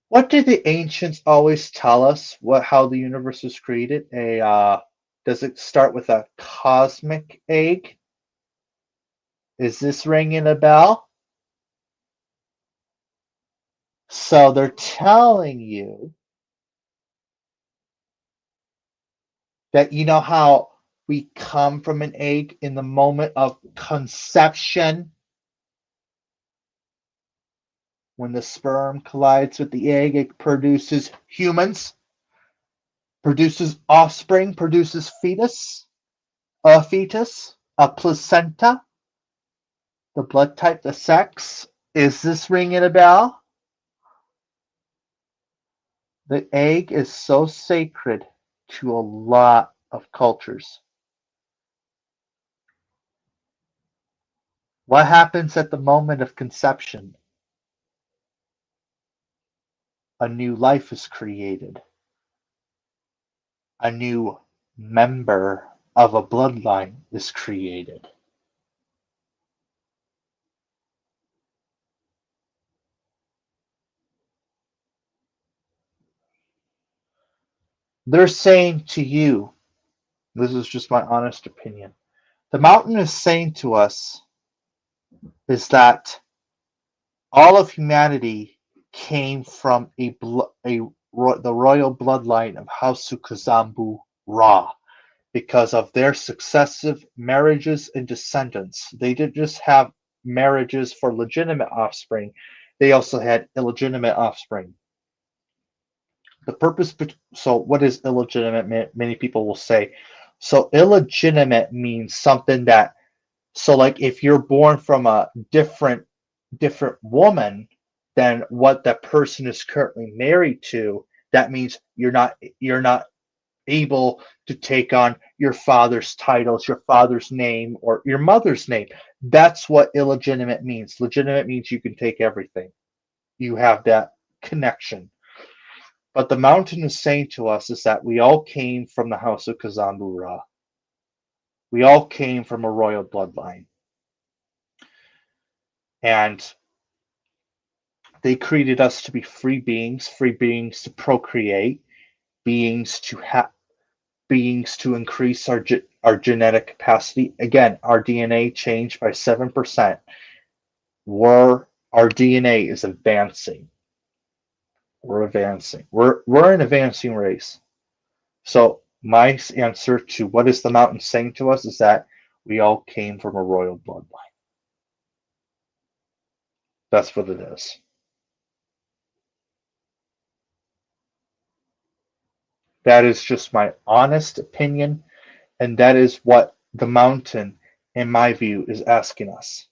What did the ancients always tell us? How the universe was created? Does it start with a cosmic egg? Is this ringing a bell? So they're telling you that you know how we come from an egg in the moment of conception, when the sperm collides with the egg, it produces humans, produces offspring, produces fetus, a placenta, the blood type, the sex. Is this ringing a bell? The egg is so sacred to a lot of cultures. What happens at the moment of conception? A new life is created. A new member of a bloodline is created. They're saying to you, this is just my honest opinion, the mountain is saying to us is that all of humanity came from the royal bloodline of House Kazambu Ra because of their successive marriages and descendants. They didn't just have marriages for legitimate offspring, they also had illegitimate offspring. The purpose, so what is illegitimate? Many people will say. So illegitimate means something that, so like if you're born from a different woman than what that person is currently married to, that means you're not able to take on your father's titles, your father's name, or your mother's name. That's what illegitimate means. Legitimate means you can take everything. You have that connection. But the mountain is saying to us is that we all came from the house of Kazambura. We all came from a royal bloodline. And they created us to be free beings to procreate, beings to have beings to increase our genetic capacity. Again, our DNA changed by 7%. Our DNA is advancing. We're advancing. We're an advancing race. So my answer to what is the mountain saying to us is that we all came from a royal bloodline. That's what it is. That is just my honest opinion, and that is what the mountain, in my view, is asking us.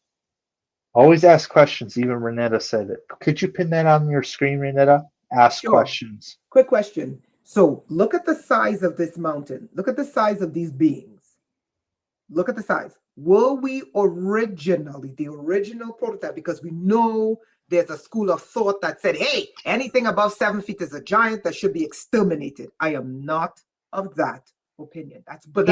Always ask questions. Even Renetta said it. Could you pin that on your screen, Renetta? Ask Sure. questions. Quick question. So look at the size of this mountain. Look at the size of these beings. Look at the size. Were we originally the original prototype? Because we know there's a school of thought that said, hey, anything above 7 feet is a giant that should be exterminated. I am not of that opinion. That's me.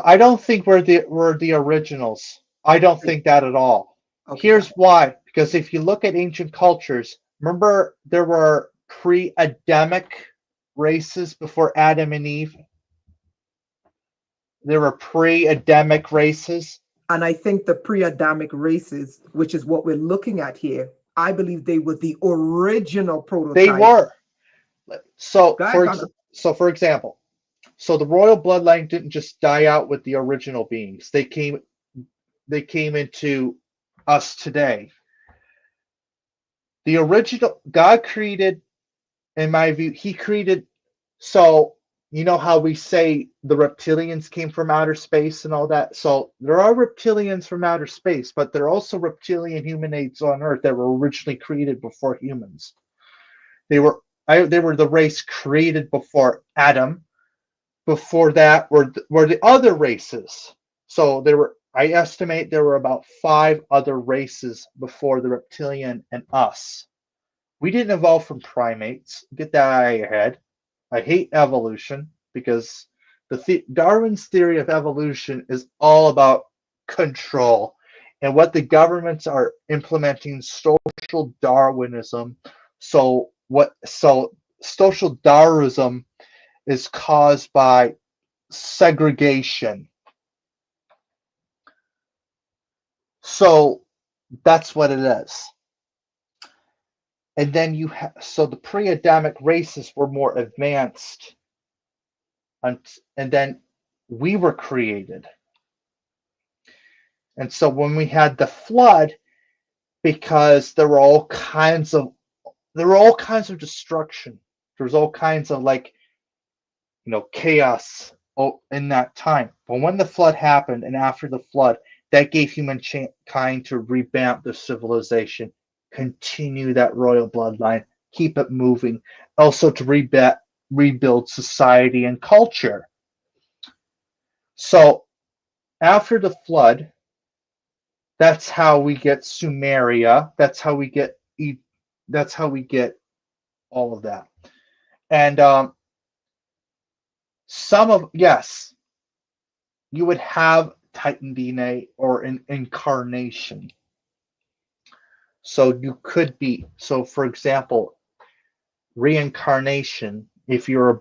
I don't think we're the originals. I don't think that at all. Okay, Here's why. Because if you look at ancient cultures, remember there were pre-Adamic races before Adam and Eve? There were pre-Adamic races. and I think the pre-Adamic races, which is what we're looking at here, I believe they were the original prototype. They were. So, Go ahead, Connor. for example, so the royal bloodline didn't just die out with the original beings. They came into us today. The original God created, in my view, he created. So you know how we say the reptilians came from outer space and all that. So there are reptilians from outer space, but there are also reptilian humanoids on Earth that were originally created before humans. They were the race created before Adam. Before that were the other races. So I estimate there were about 5 other races before the reptilian and us. We didn't evolve from primates. Get that out of your head. I hate evolution because Darwin's theory of evolution is all about control. And what the governments are implementing social Darwinism. So social Darwinism is caused by segregation. So that's what it is. And then so the pre-Adamic races were more advanced, and then we were created. And so when we had the flood, because there were all kinds of destruction. There was all kinds of chaos in that time. But when the flood happened, and after the flood, that gave humankind to revamp the civilization, continue that royal bloodline, keep it moving, also to rebuild society and culture. So after the flood, that's how we get Sumeria. That's how we get all of that. And yes, you would have Titan DNA or an incarnation. So you could be. So for example, reincarnation. If you're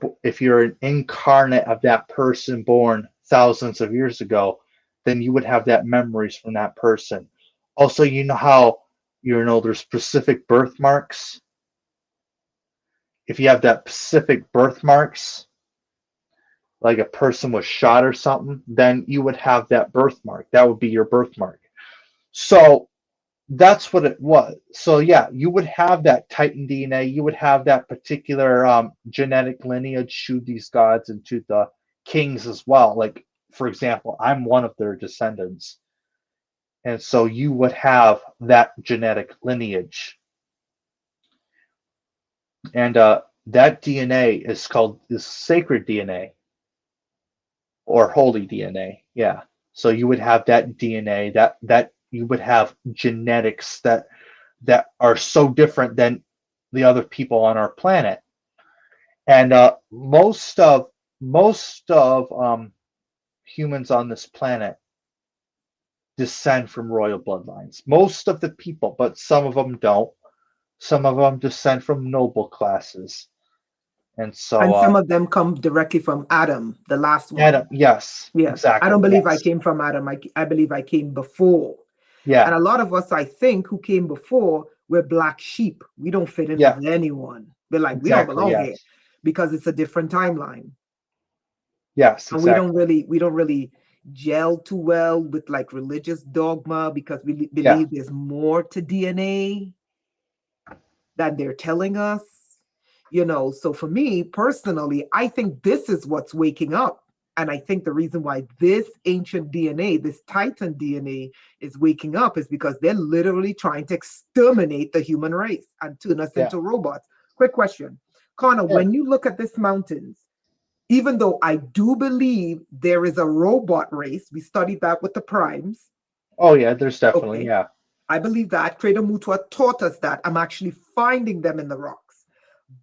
an incarnate of that person born thousands of years ago, then you would have that memories from that person. Also, you know how there's specific birthmarks. If you have that specific birthmarks, like a person was shot or something, then you would have that birthmark. That would be your birthmark. So that's what it was. So yeah, you would have that Titan DNA. You would have that particular genetic lineage to these gods and to the kings as well. Like, for example, I'm one of their descendants. And so you would have that genetic lineage. And that DNA is sacred DNA or holy DNA. Yeah. So you would have that DNA, that you would have genetics that are so different than the other people on our planet. And most of humans on this planet descend from royal bloodlines. Most of the people, but some of them don't. Some of them descend from noble classes. And so And some of them come directly from Adam, the last one. Adam, yes, Yeah. I exactly. don't believe I Yes. came from Adam. I believe I came before. And Yeah. a lot of us, I think, who came before, we're black sheep. We don't fit in Yeah. with anyone. We're like, we don't Exactly. belong here Yes. because it's a different timeline. Yes. And Exactly. we don't really gel too well with like religious dogma because we Yeah. believe there's more to DNA than they're telling us. So for me personally, I think this is what's waking up. And I think the reason why this ancient DNA, this Titan DNA, is waking up is because they're literally trying to exterminate the human race and turn us Yeah. into robots. Quick question, Connor, Yeah. when you look at these mountains, even though I do believe there is a robot race, we studied that with the primes. Oh yeah. There's definitely, Okay. yeah. I believe that. Credo Mutua taught us that. I'm actually finding them in the rocks.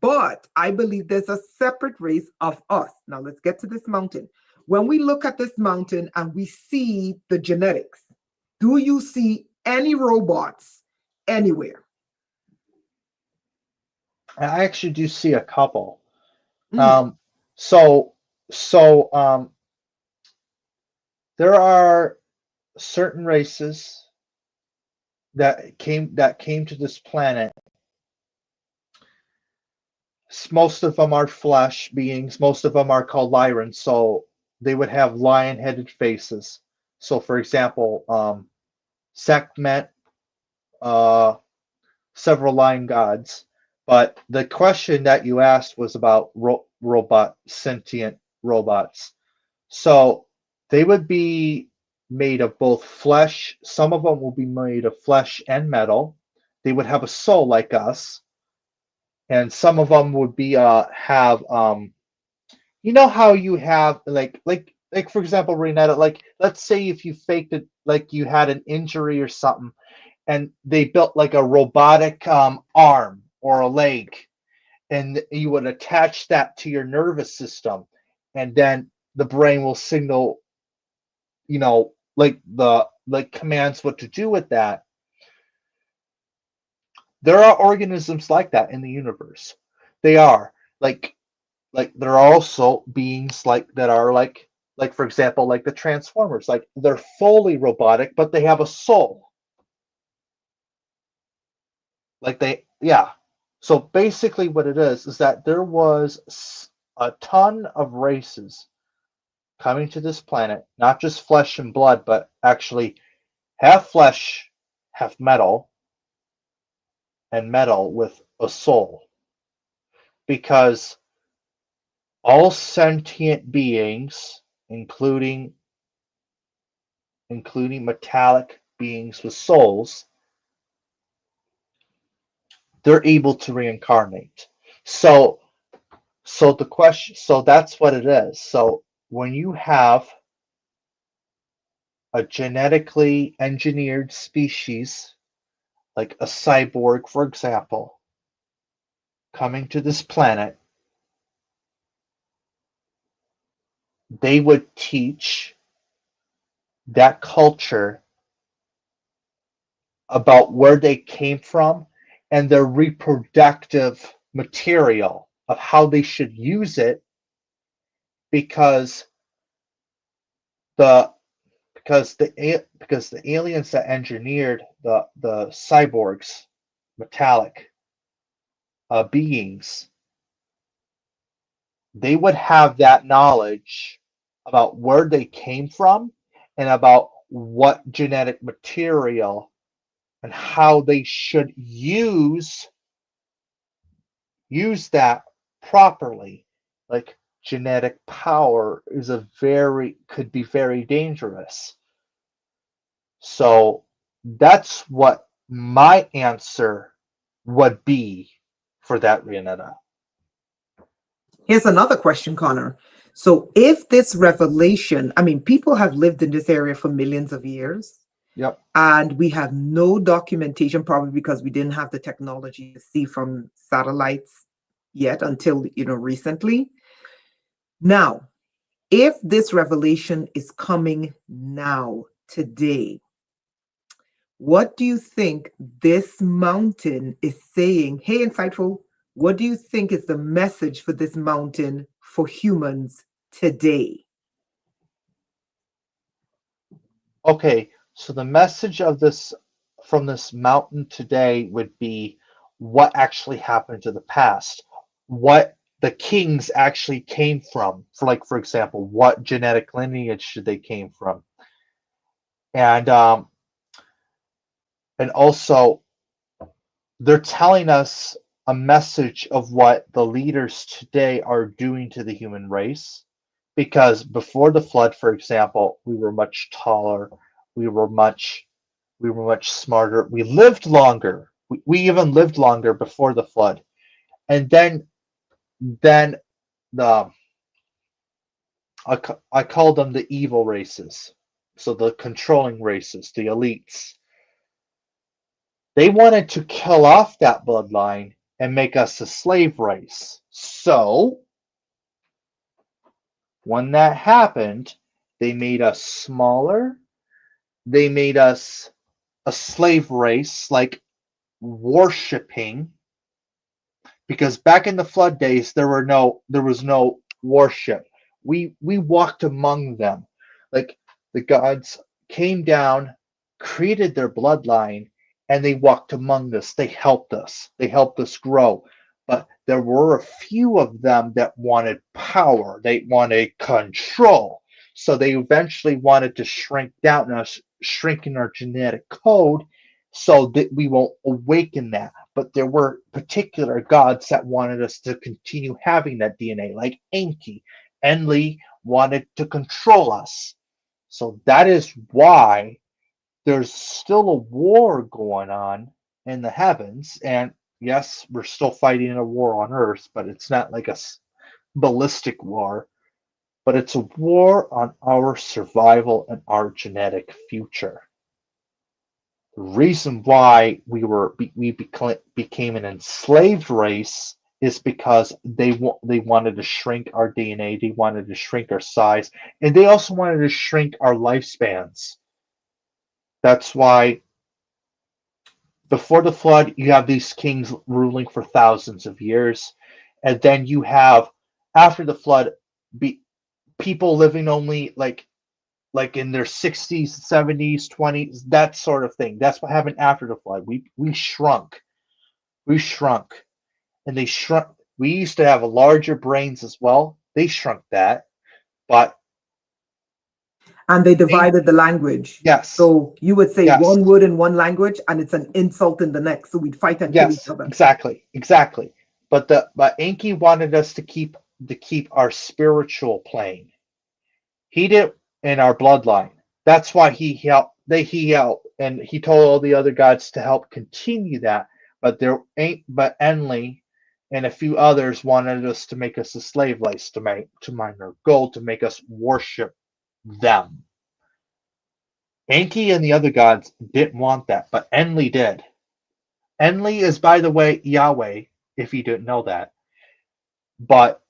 But I believe there's a separate race of us. Now let's get to this mountain. When we look at this mountain and we see the genetics, do you see any robots anywhere? I actually do see a couple. Mm, Um, so so there are certain races that came to this planet. Most of them are flesh beings. Most of them are called Lyrans, so they would have lion-headed faces. So, for example, Sekhmet, uh, several lion gods. But the question that you asked was about sentient robots. So they would be made of both flesh. Some of them will be made of flesh and metal. They would have a soul like us, and some of them would be have you know how you have like for example, Renetta, like let's say if you faked it, like you had an injury or something, and they built like a robotic arm or a leg, and you would attach that to your nervous system, and then the brain will signal, like the like commands what to do with that. There are organisms like that in the universe. They are like there are also beings like that are like for example, like the Transformers. Like they're fully robotic, but they have a soul. Like they, yeah. So basically, what it is that there was a ton of races coming to this planet, not just flesh and blood, but actually half flesh, half metal, and metal with a soul. Because all sentient beings, including metallic beings with souls, they're able to reincarnate. So the question, so that's what it is. So when you have a genetically engineered species, like a cyborg, for example, coming to this planet, they would teach that culture about where they came from and their reproductive material of how they should use it, because the because the aliens that engineered the cyborgs, metallic beings, they would have that knowledge about where they came from and about what genetic material and how they should use that properly. Like genetic power is could be very dangerous. So that's what my answer would be for that, Rianetta. Here's another question, Connor. So if this revelation, I mean, people have lived in this area for millions of years, Yep. and we have no documentation, probably because we didn't have the technology to see from satellites yet until recently. Now, if this revelation is coming now, today, what do you think this mountain is saying? Hey, Insightful, what do you think is the message for this mountain for humans today? Okay, so the message of this from this mountain today would be what actually happened to the past, what the kings actually came from. For example, what genetic lineage should they came from, and um, and also they're telling us a message of what the leaders today are doing to the human race. Because before the flood, for example, we were much taller, we were much we were much smarter, we lived longer. We even lived longer before the flood. And then the I call them the evil races. So the controlling races, the elites. They wanted to kill off that bloodline and make us a slave race. So, when that happened, they made us smaller. They made us a slave race, like worshipping. Because back in the flood days, there was no worship. We walked among them, like the gods came down, created their bloodline, and they walked among us. They helped us. They helped us grow. But there were a few of them that wanted power. They wanted control. So they eventually wanted to shrink down us, shrinking our genetic code so that we won't awaken that. But there were particular gods that wanted us to continue having that DNA, like Enki. Enli wanted to control us. So that is why there's still a war going on in the heavens. And yes, we're still fighting a war on Earth, but it's not like a ballistic war, but it's a war on our survival and our genetic future. The reason why became an enslaved race is because they wanted to shrink our DNA, they wanted to shrink our size, and they also wanted to shrink our lifespans. That's why before the flood, you have these kings ruling for thousands of years, and then you have after the flood, be, people living only like in their 60s, 70s, 20s, that sort of thing. That's what happened after the flood. We shrunk. We shrunk. And they shrunk. We used to have larger brains as well. They shrunk that. But And they they, divided the language. yes, So you would say yes, one word in one language and it's an insult in the next. So we'd fight and kill each yes, other. exactly, exactly. But Enki wanted us to keep our spiritual plane. He did in our bloodline. That's why he helped and he told all the other gods to help continue that. But Enlil and a few others wanted us to make us a slave race to mine their gold, to make us worship them. Enki and the other gods didn't want that, but Enlil did. Enlil is, by the way, Yahweh, if you didn't know that. But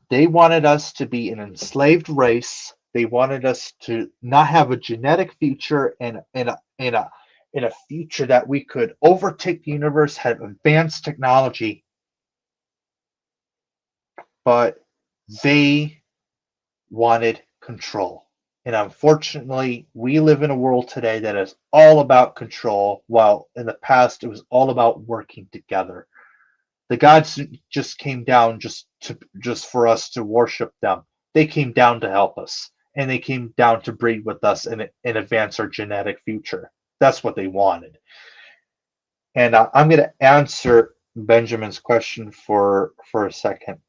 they wanted us to be an enslaved race. They wanted us to not have a genetic future and in a future that we could overtake the universe, have advanced technology, but they wanted control. And unfortunately, we live in a world today that is all about control, while in the past it was all about working together. The gods just came down just for us to worship them. They came down to help us, and they came down to breed with us and advance our genetic future. That's what they wanted. And I'm going to answer Benjamin's question for a second.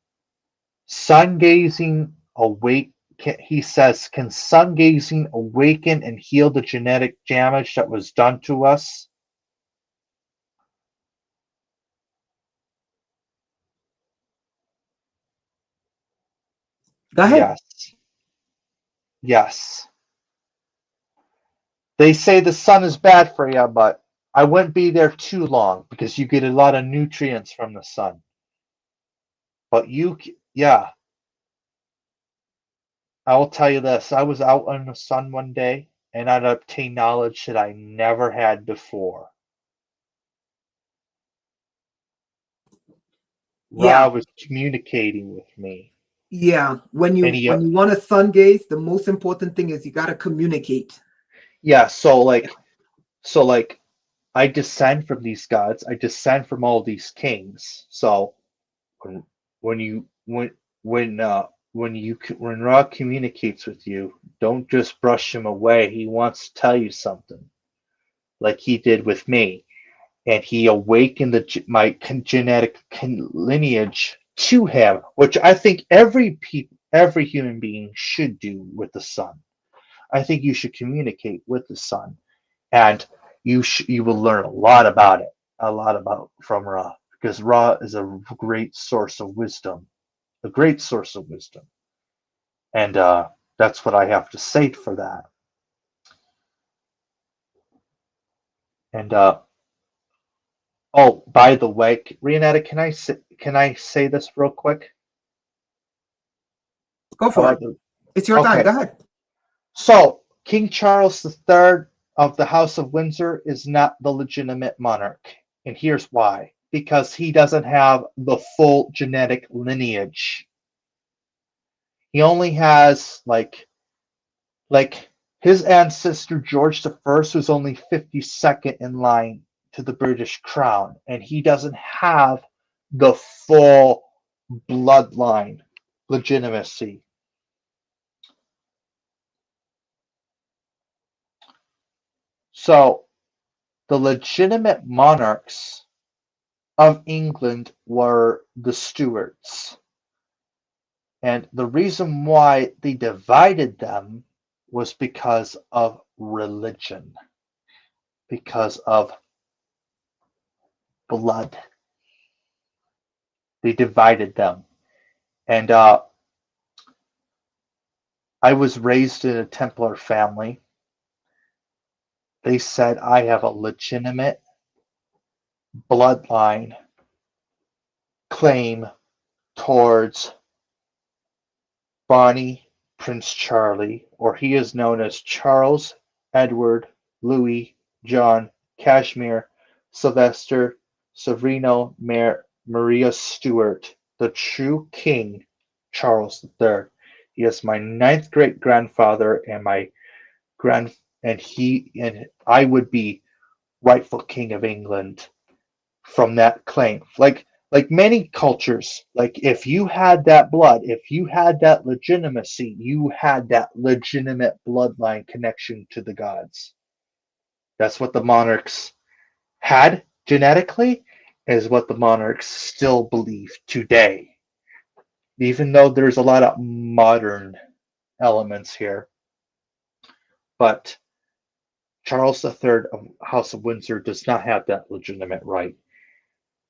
Sun gazing awake. He says, can sun gazing awaken and heal the genetic damage that was done to us? Go ahead. Yes. Yes. They say the sun is bad for you, but I wouldn't be there too long because you get a lot of nutrients from the sun. But yeah, I will tell you this. I was out in the sun one day and I obtained knowledge that I never had before. Yeah, Ra was communicating with me. yeah. And he, When you want to sun gaze, the most important thing is you got to communicate. yeah, so like I descend from these gods. I descend from all these kings. So when when you when Ra communicates with you, don't just brush him away. He wants to tell you something, like he did with me, and he awakened my genetic lineage to him, which I think every human being should do with the sun. I think you should communicate with the sun, and you will learn a lot about from Ra, because Ra is a great source of wisdom, a great source of wisdom, and that's what I have to say for that. And oh, by the way, Rianetta, can I say this real quick Go for about it. the? It's your time. Okay, Go ahead. so King Charles III of the House of Windsor is not the legitimate monarch, and here's why: because he doesn't have the full genetic lineage. He only has like his ancestor George the First was only 52nd in line to the British crown, and he doesn't have the full bloodline legitimacy. So the legitimate monarchs of England were the Stuarts. And the reason why they divided them was because of religion, because of blood. They divided them. And I was raised in a Templar family. They said I have a legitimate bloodline claim towards Bonnie Prince Charlie, or he is known as Charles Edward Louis John Kashmir Sylvester Severino Maria Stuart, the true King Charles III. He is my ninth great grandfather, and my grand and I would be rightful King of England from that claim. Like many cultures, like if you had that blood, if you had that legitimacy, you had that legitimate bloodline connection to the gods. That's what the monarchs had genetically, is what the monarchs still believe today. Even though there's a lot of modern elements here. But Charles III of House of Windsor does not have that legitimate right.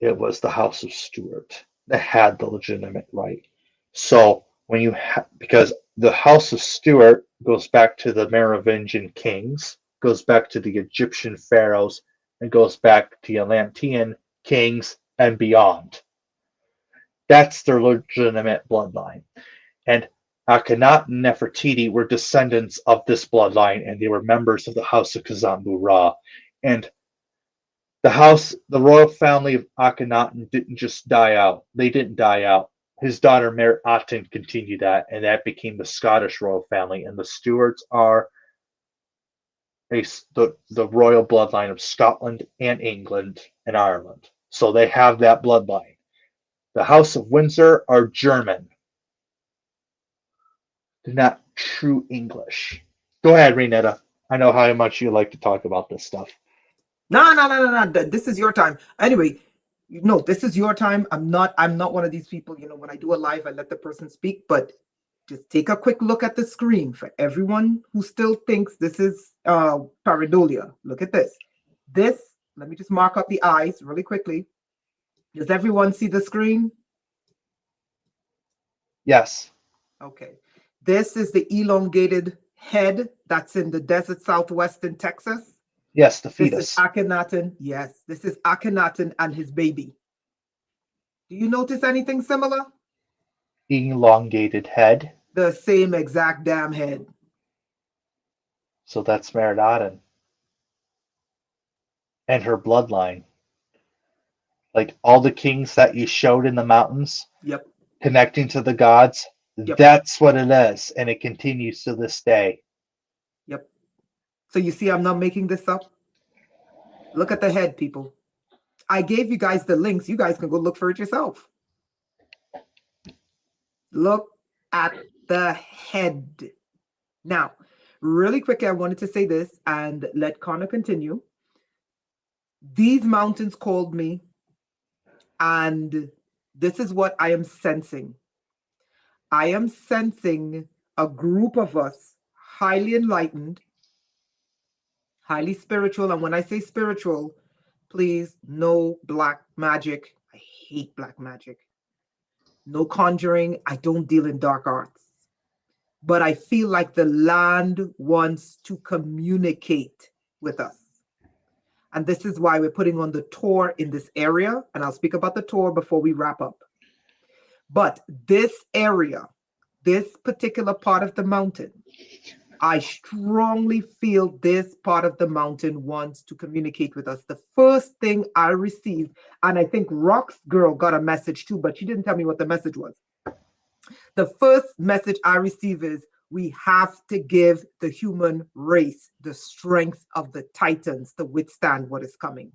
It was the House of Stuart that had the legitimate right. So because the House of Stuart goes back to the Merovingian kings, goes back to the Egyptian pharaohs, and goes back to the Atlantean kings and beyond. That's their legitimate bloodline. And Akhenaten and Nefertiti were descendants of this bloodline, and they were members of the House of Khazanbu Ra. And the royal family of Akhenaten didn't just die out. They didn't die out. His daughter Mer Aten continued that, and that became the Scottish royal family. And the Stuarts are the royal bloodline of Scotland and England and Ireland. So they have that bloodline. The House of Windsor are German. They're not true English. Go ahead, Renetta. I know how much you like to talk about this stuff. No, no, no, no, no. This is your time. Anyway, no, this is your time. I'm not one of these people, when I do a live, I let the person speak, but just take a quick look at the screen for everyone who still thinks this is pareidolia. Look at this. Let me just mark up the eyes really quickly. Does everyone see the screen? Yes. Okay. This is the elongated head that's in the desert southwest in Texas. Yes, the This is fetus. Akhenaten. Yes, this is Akhenaten and his baby. Do you notice anything similar? Elongated head. The same exact damn head. So that's Meridaten and her bloodline. like all the kings that you showed in the mountains Yep. connecting to the gods. Yep. That's what it is, and it continues to this day. Yep. So you see, I'm not making this up. Look at the head, people. I gave you guys the links. You guys can go look for it yourself. Look at the head. Now, really quickly, I wanted to say this and let Connor continue. These mountains called me, and this is what I am sensing. I am sensing a group of us, highly enlightened, highly spiritual. And when I say spiritual, please, no black magic. I hate black magic. No conjuring. I don't deal in dark arts. But I feel like the land wants to communicate with us. And this is why we're putting on the tour in this area. And I'll speak about the tour before we wrap up. But this area, this particular part of the mountain, I strongly feel this part of the mountain wants to communicate with us. The first thing I received, and I think Rock's girl got a message too, but she didn't tell me what the message was. The first message I receive is we have to give the human race the strength of the titans to withstand what is coming.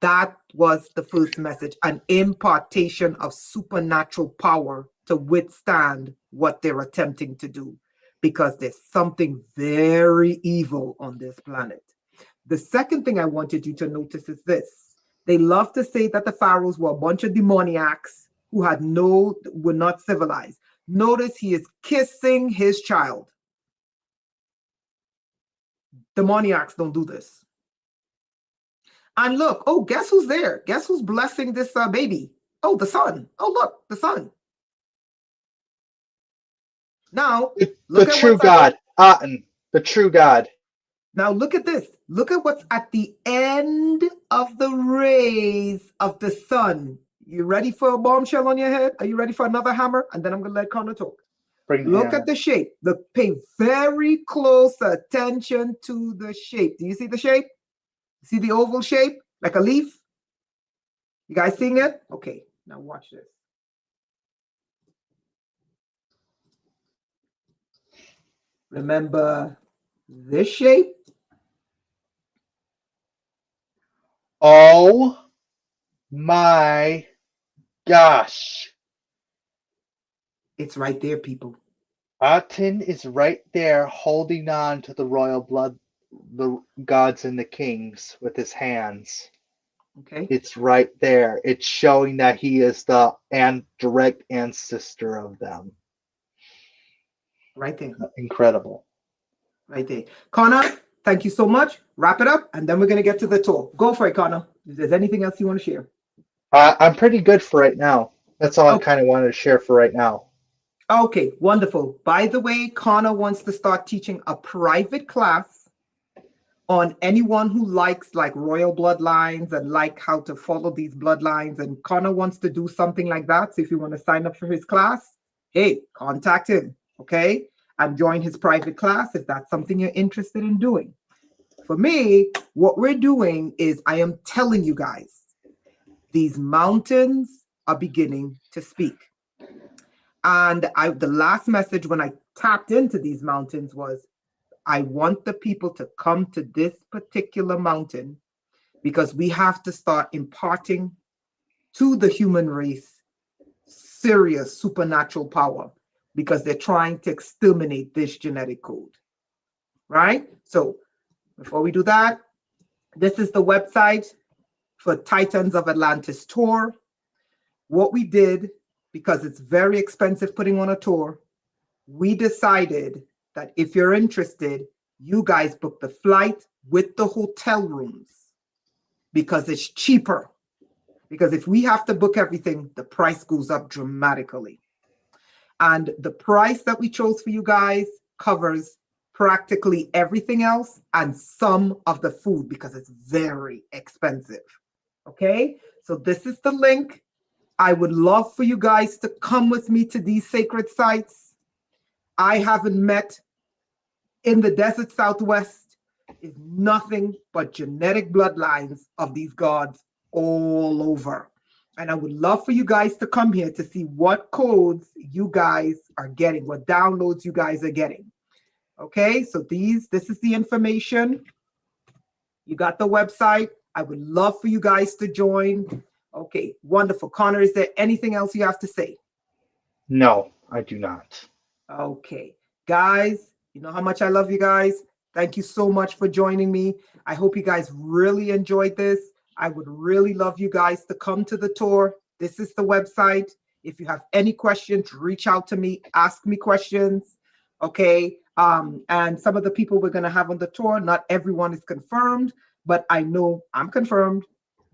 That was the first message, an impartation of supernatural power to withstand what they're attempting to do, because there's something very evil on this planet. The second thing I wanted you to notice is this. They love to say that the pharaohs were a bunch of demoniacs who were not civilized. Notice he is kissing his child. Demoniacs don't do this. And look, oh, guess who's there? Guess who's blessing this baby? Oh, the sun. Oh, look, the sun. Now, The true God, Aten, the true God. Now look at this. Look at what's at the end of the rays of the sun. You ready for a bombshell on your head? Are you ready for another hammer? And then I'm going to let Connor talk. Look at the shape. Look, pay very close attention to the shape. Do you see the shape? See the oval shape? Like a leaf? You guys seeing it? Okay, now watch this. Remember this shape? Oh my gosh. It's right there, people. Aten is right there holding on to the royal blood, the gods and the kings with his hands. Okay. It's right there. It's showing that he is the direct ancestor of them. Right there. Incredible. Right there. Connor, thank you so much. Wrap it up, and then we're going to get to the tour. Go for it, Connor. If there's anything else you want to share. I'm pretty good for right now. That's all I Okay. kind of wanted to share for right now. Okay, wonderful. By the way, Connor wants to start teaching a private class on anyone who likes like royal bloodlines and like how to follow these bloodlines. And Connor wants to do something like that. So if you want to sign up for his class, hey, contact him, okay? And join his private class if that's something you're interested in doing. For me, what we're doing is I am telling you guys, these mountains are beginning to speak. And the last message when I tapped into these mountains was, I want the people to come to this particular mountain because we have to start imparting to the human race serious supernatural power because they're trying to exterminate this genetic code, right? So before we do that, this is the website for Titans of Atlantis tour. What we did, because it's very expensive putting on a tour, we decided that if you're interested, you guys book the flight with the hotel rooms because it's cheaper. Because if we have to book everything, the price goes up dramatically. And the price that we chose for you guys covers practically everything else and some of the food because it's very expensive. Okay, so this is the link. I would love for you guys to come with me to these sacred sites. I haven't met in the desert Southwest is nothing but genetic bloodlines of these gods all over. And I would love for you guys to come here to see what codes you guys are getting, what downloads you guys are getting. Okay, so this is the information. You got the website. I would love for you guys to join. Okay, wonderful. Connor, is there anything else you have to say? No, I do not. Okay, guys, you know how much I love you guys. Thank you so much for joining me. I hope you guys really enjoyed this. I would really love you guys to come to the tour. This is the website. If you have any questions, reach out to me, ask me questions. Okay. And some of the people we're going to have on the tour, not everyone is confirmed, but I know I'm confirmed.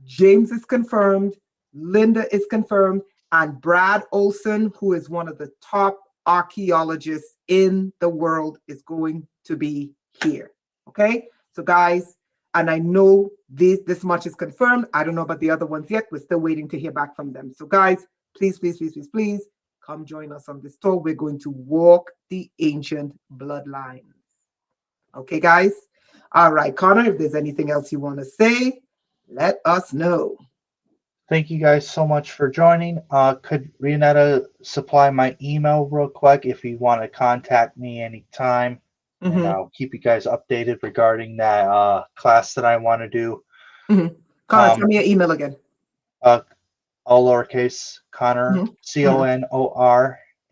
James is confirmed. Linda is confirmed. And Brad Olson, who is one of the top archaeologists in the world, is going to be here. Okay. So, guys, and I know this much is confirmed. I don't know about the other ones yet. We're still waiting to hear back from them. So, guys, please, please, please, please, please come join us on this tour. We're going to walk the ancient bloodlines. Okay, guys? All right, Connor, if there's anything else you want to say, let us know. Thank you guys so much for joining. Could Rionetta supply my email real quick if you want to contact me anytime? Mm-hmm. And I'll keep you guys updated regarding that class that I want to do. Mm-hmm. Connor, tell me your email again. All lowercase, Connor, Mm-hmm.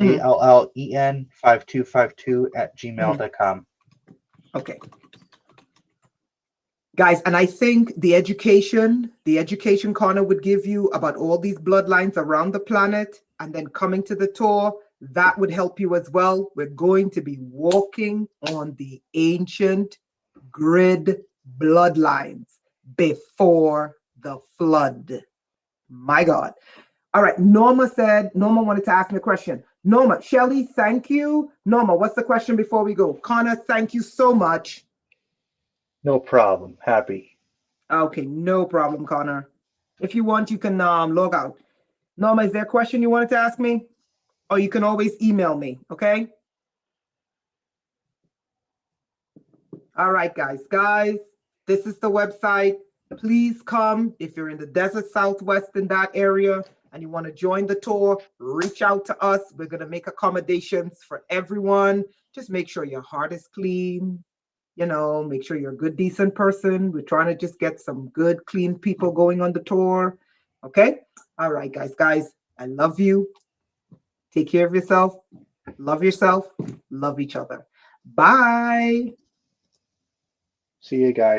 CONORALLEN 5252 at gmail.com. Okay. Guys, and I think the education Connor would give you about all these bloodlines around the planet and then coming to the tour, that would help you as well. We're going to be walking on the ancient grid bloodlines before the flood. My God. All right. Norma wanted to ask me a question. Norma, Shelly, thank you. Norma, what's the question before we go? Connor, thank you so much. No problem. Happy. Okay, no problem, Connor. If you want, you can log out. Norma, is there a question you wanted to ask me? Or you can always email me, okay? All right, guys. Guys, this is the website. Please come. If you're in the desert Southwest in that area and you want to join the tour, reach out to us. We're going to make accommodations for everyone. Just make sure your heart is clean. You know, make sure you're a good, decent person. We're trying to just get some good, clean people going on the tour. Okay? All right, guys. Guys, I love you. Take care of yourself. Love yourself. Love each other. Bye. See you guys.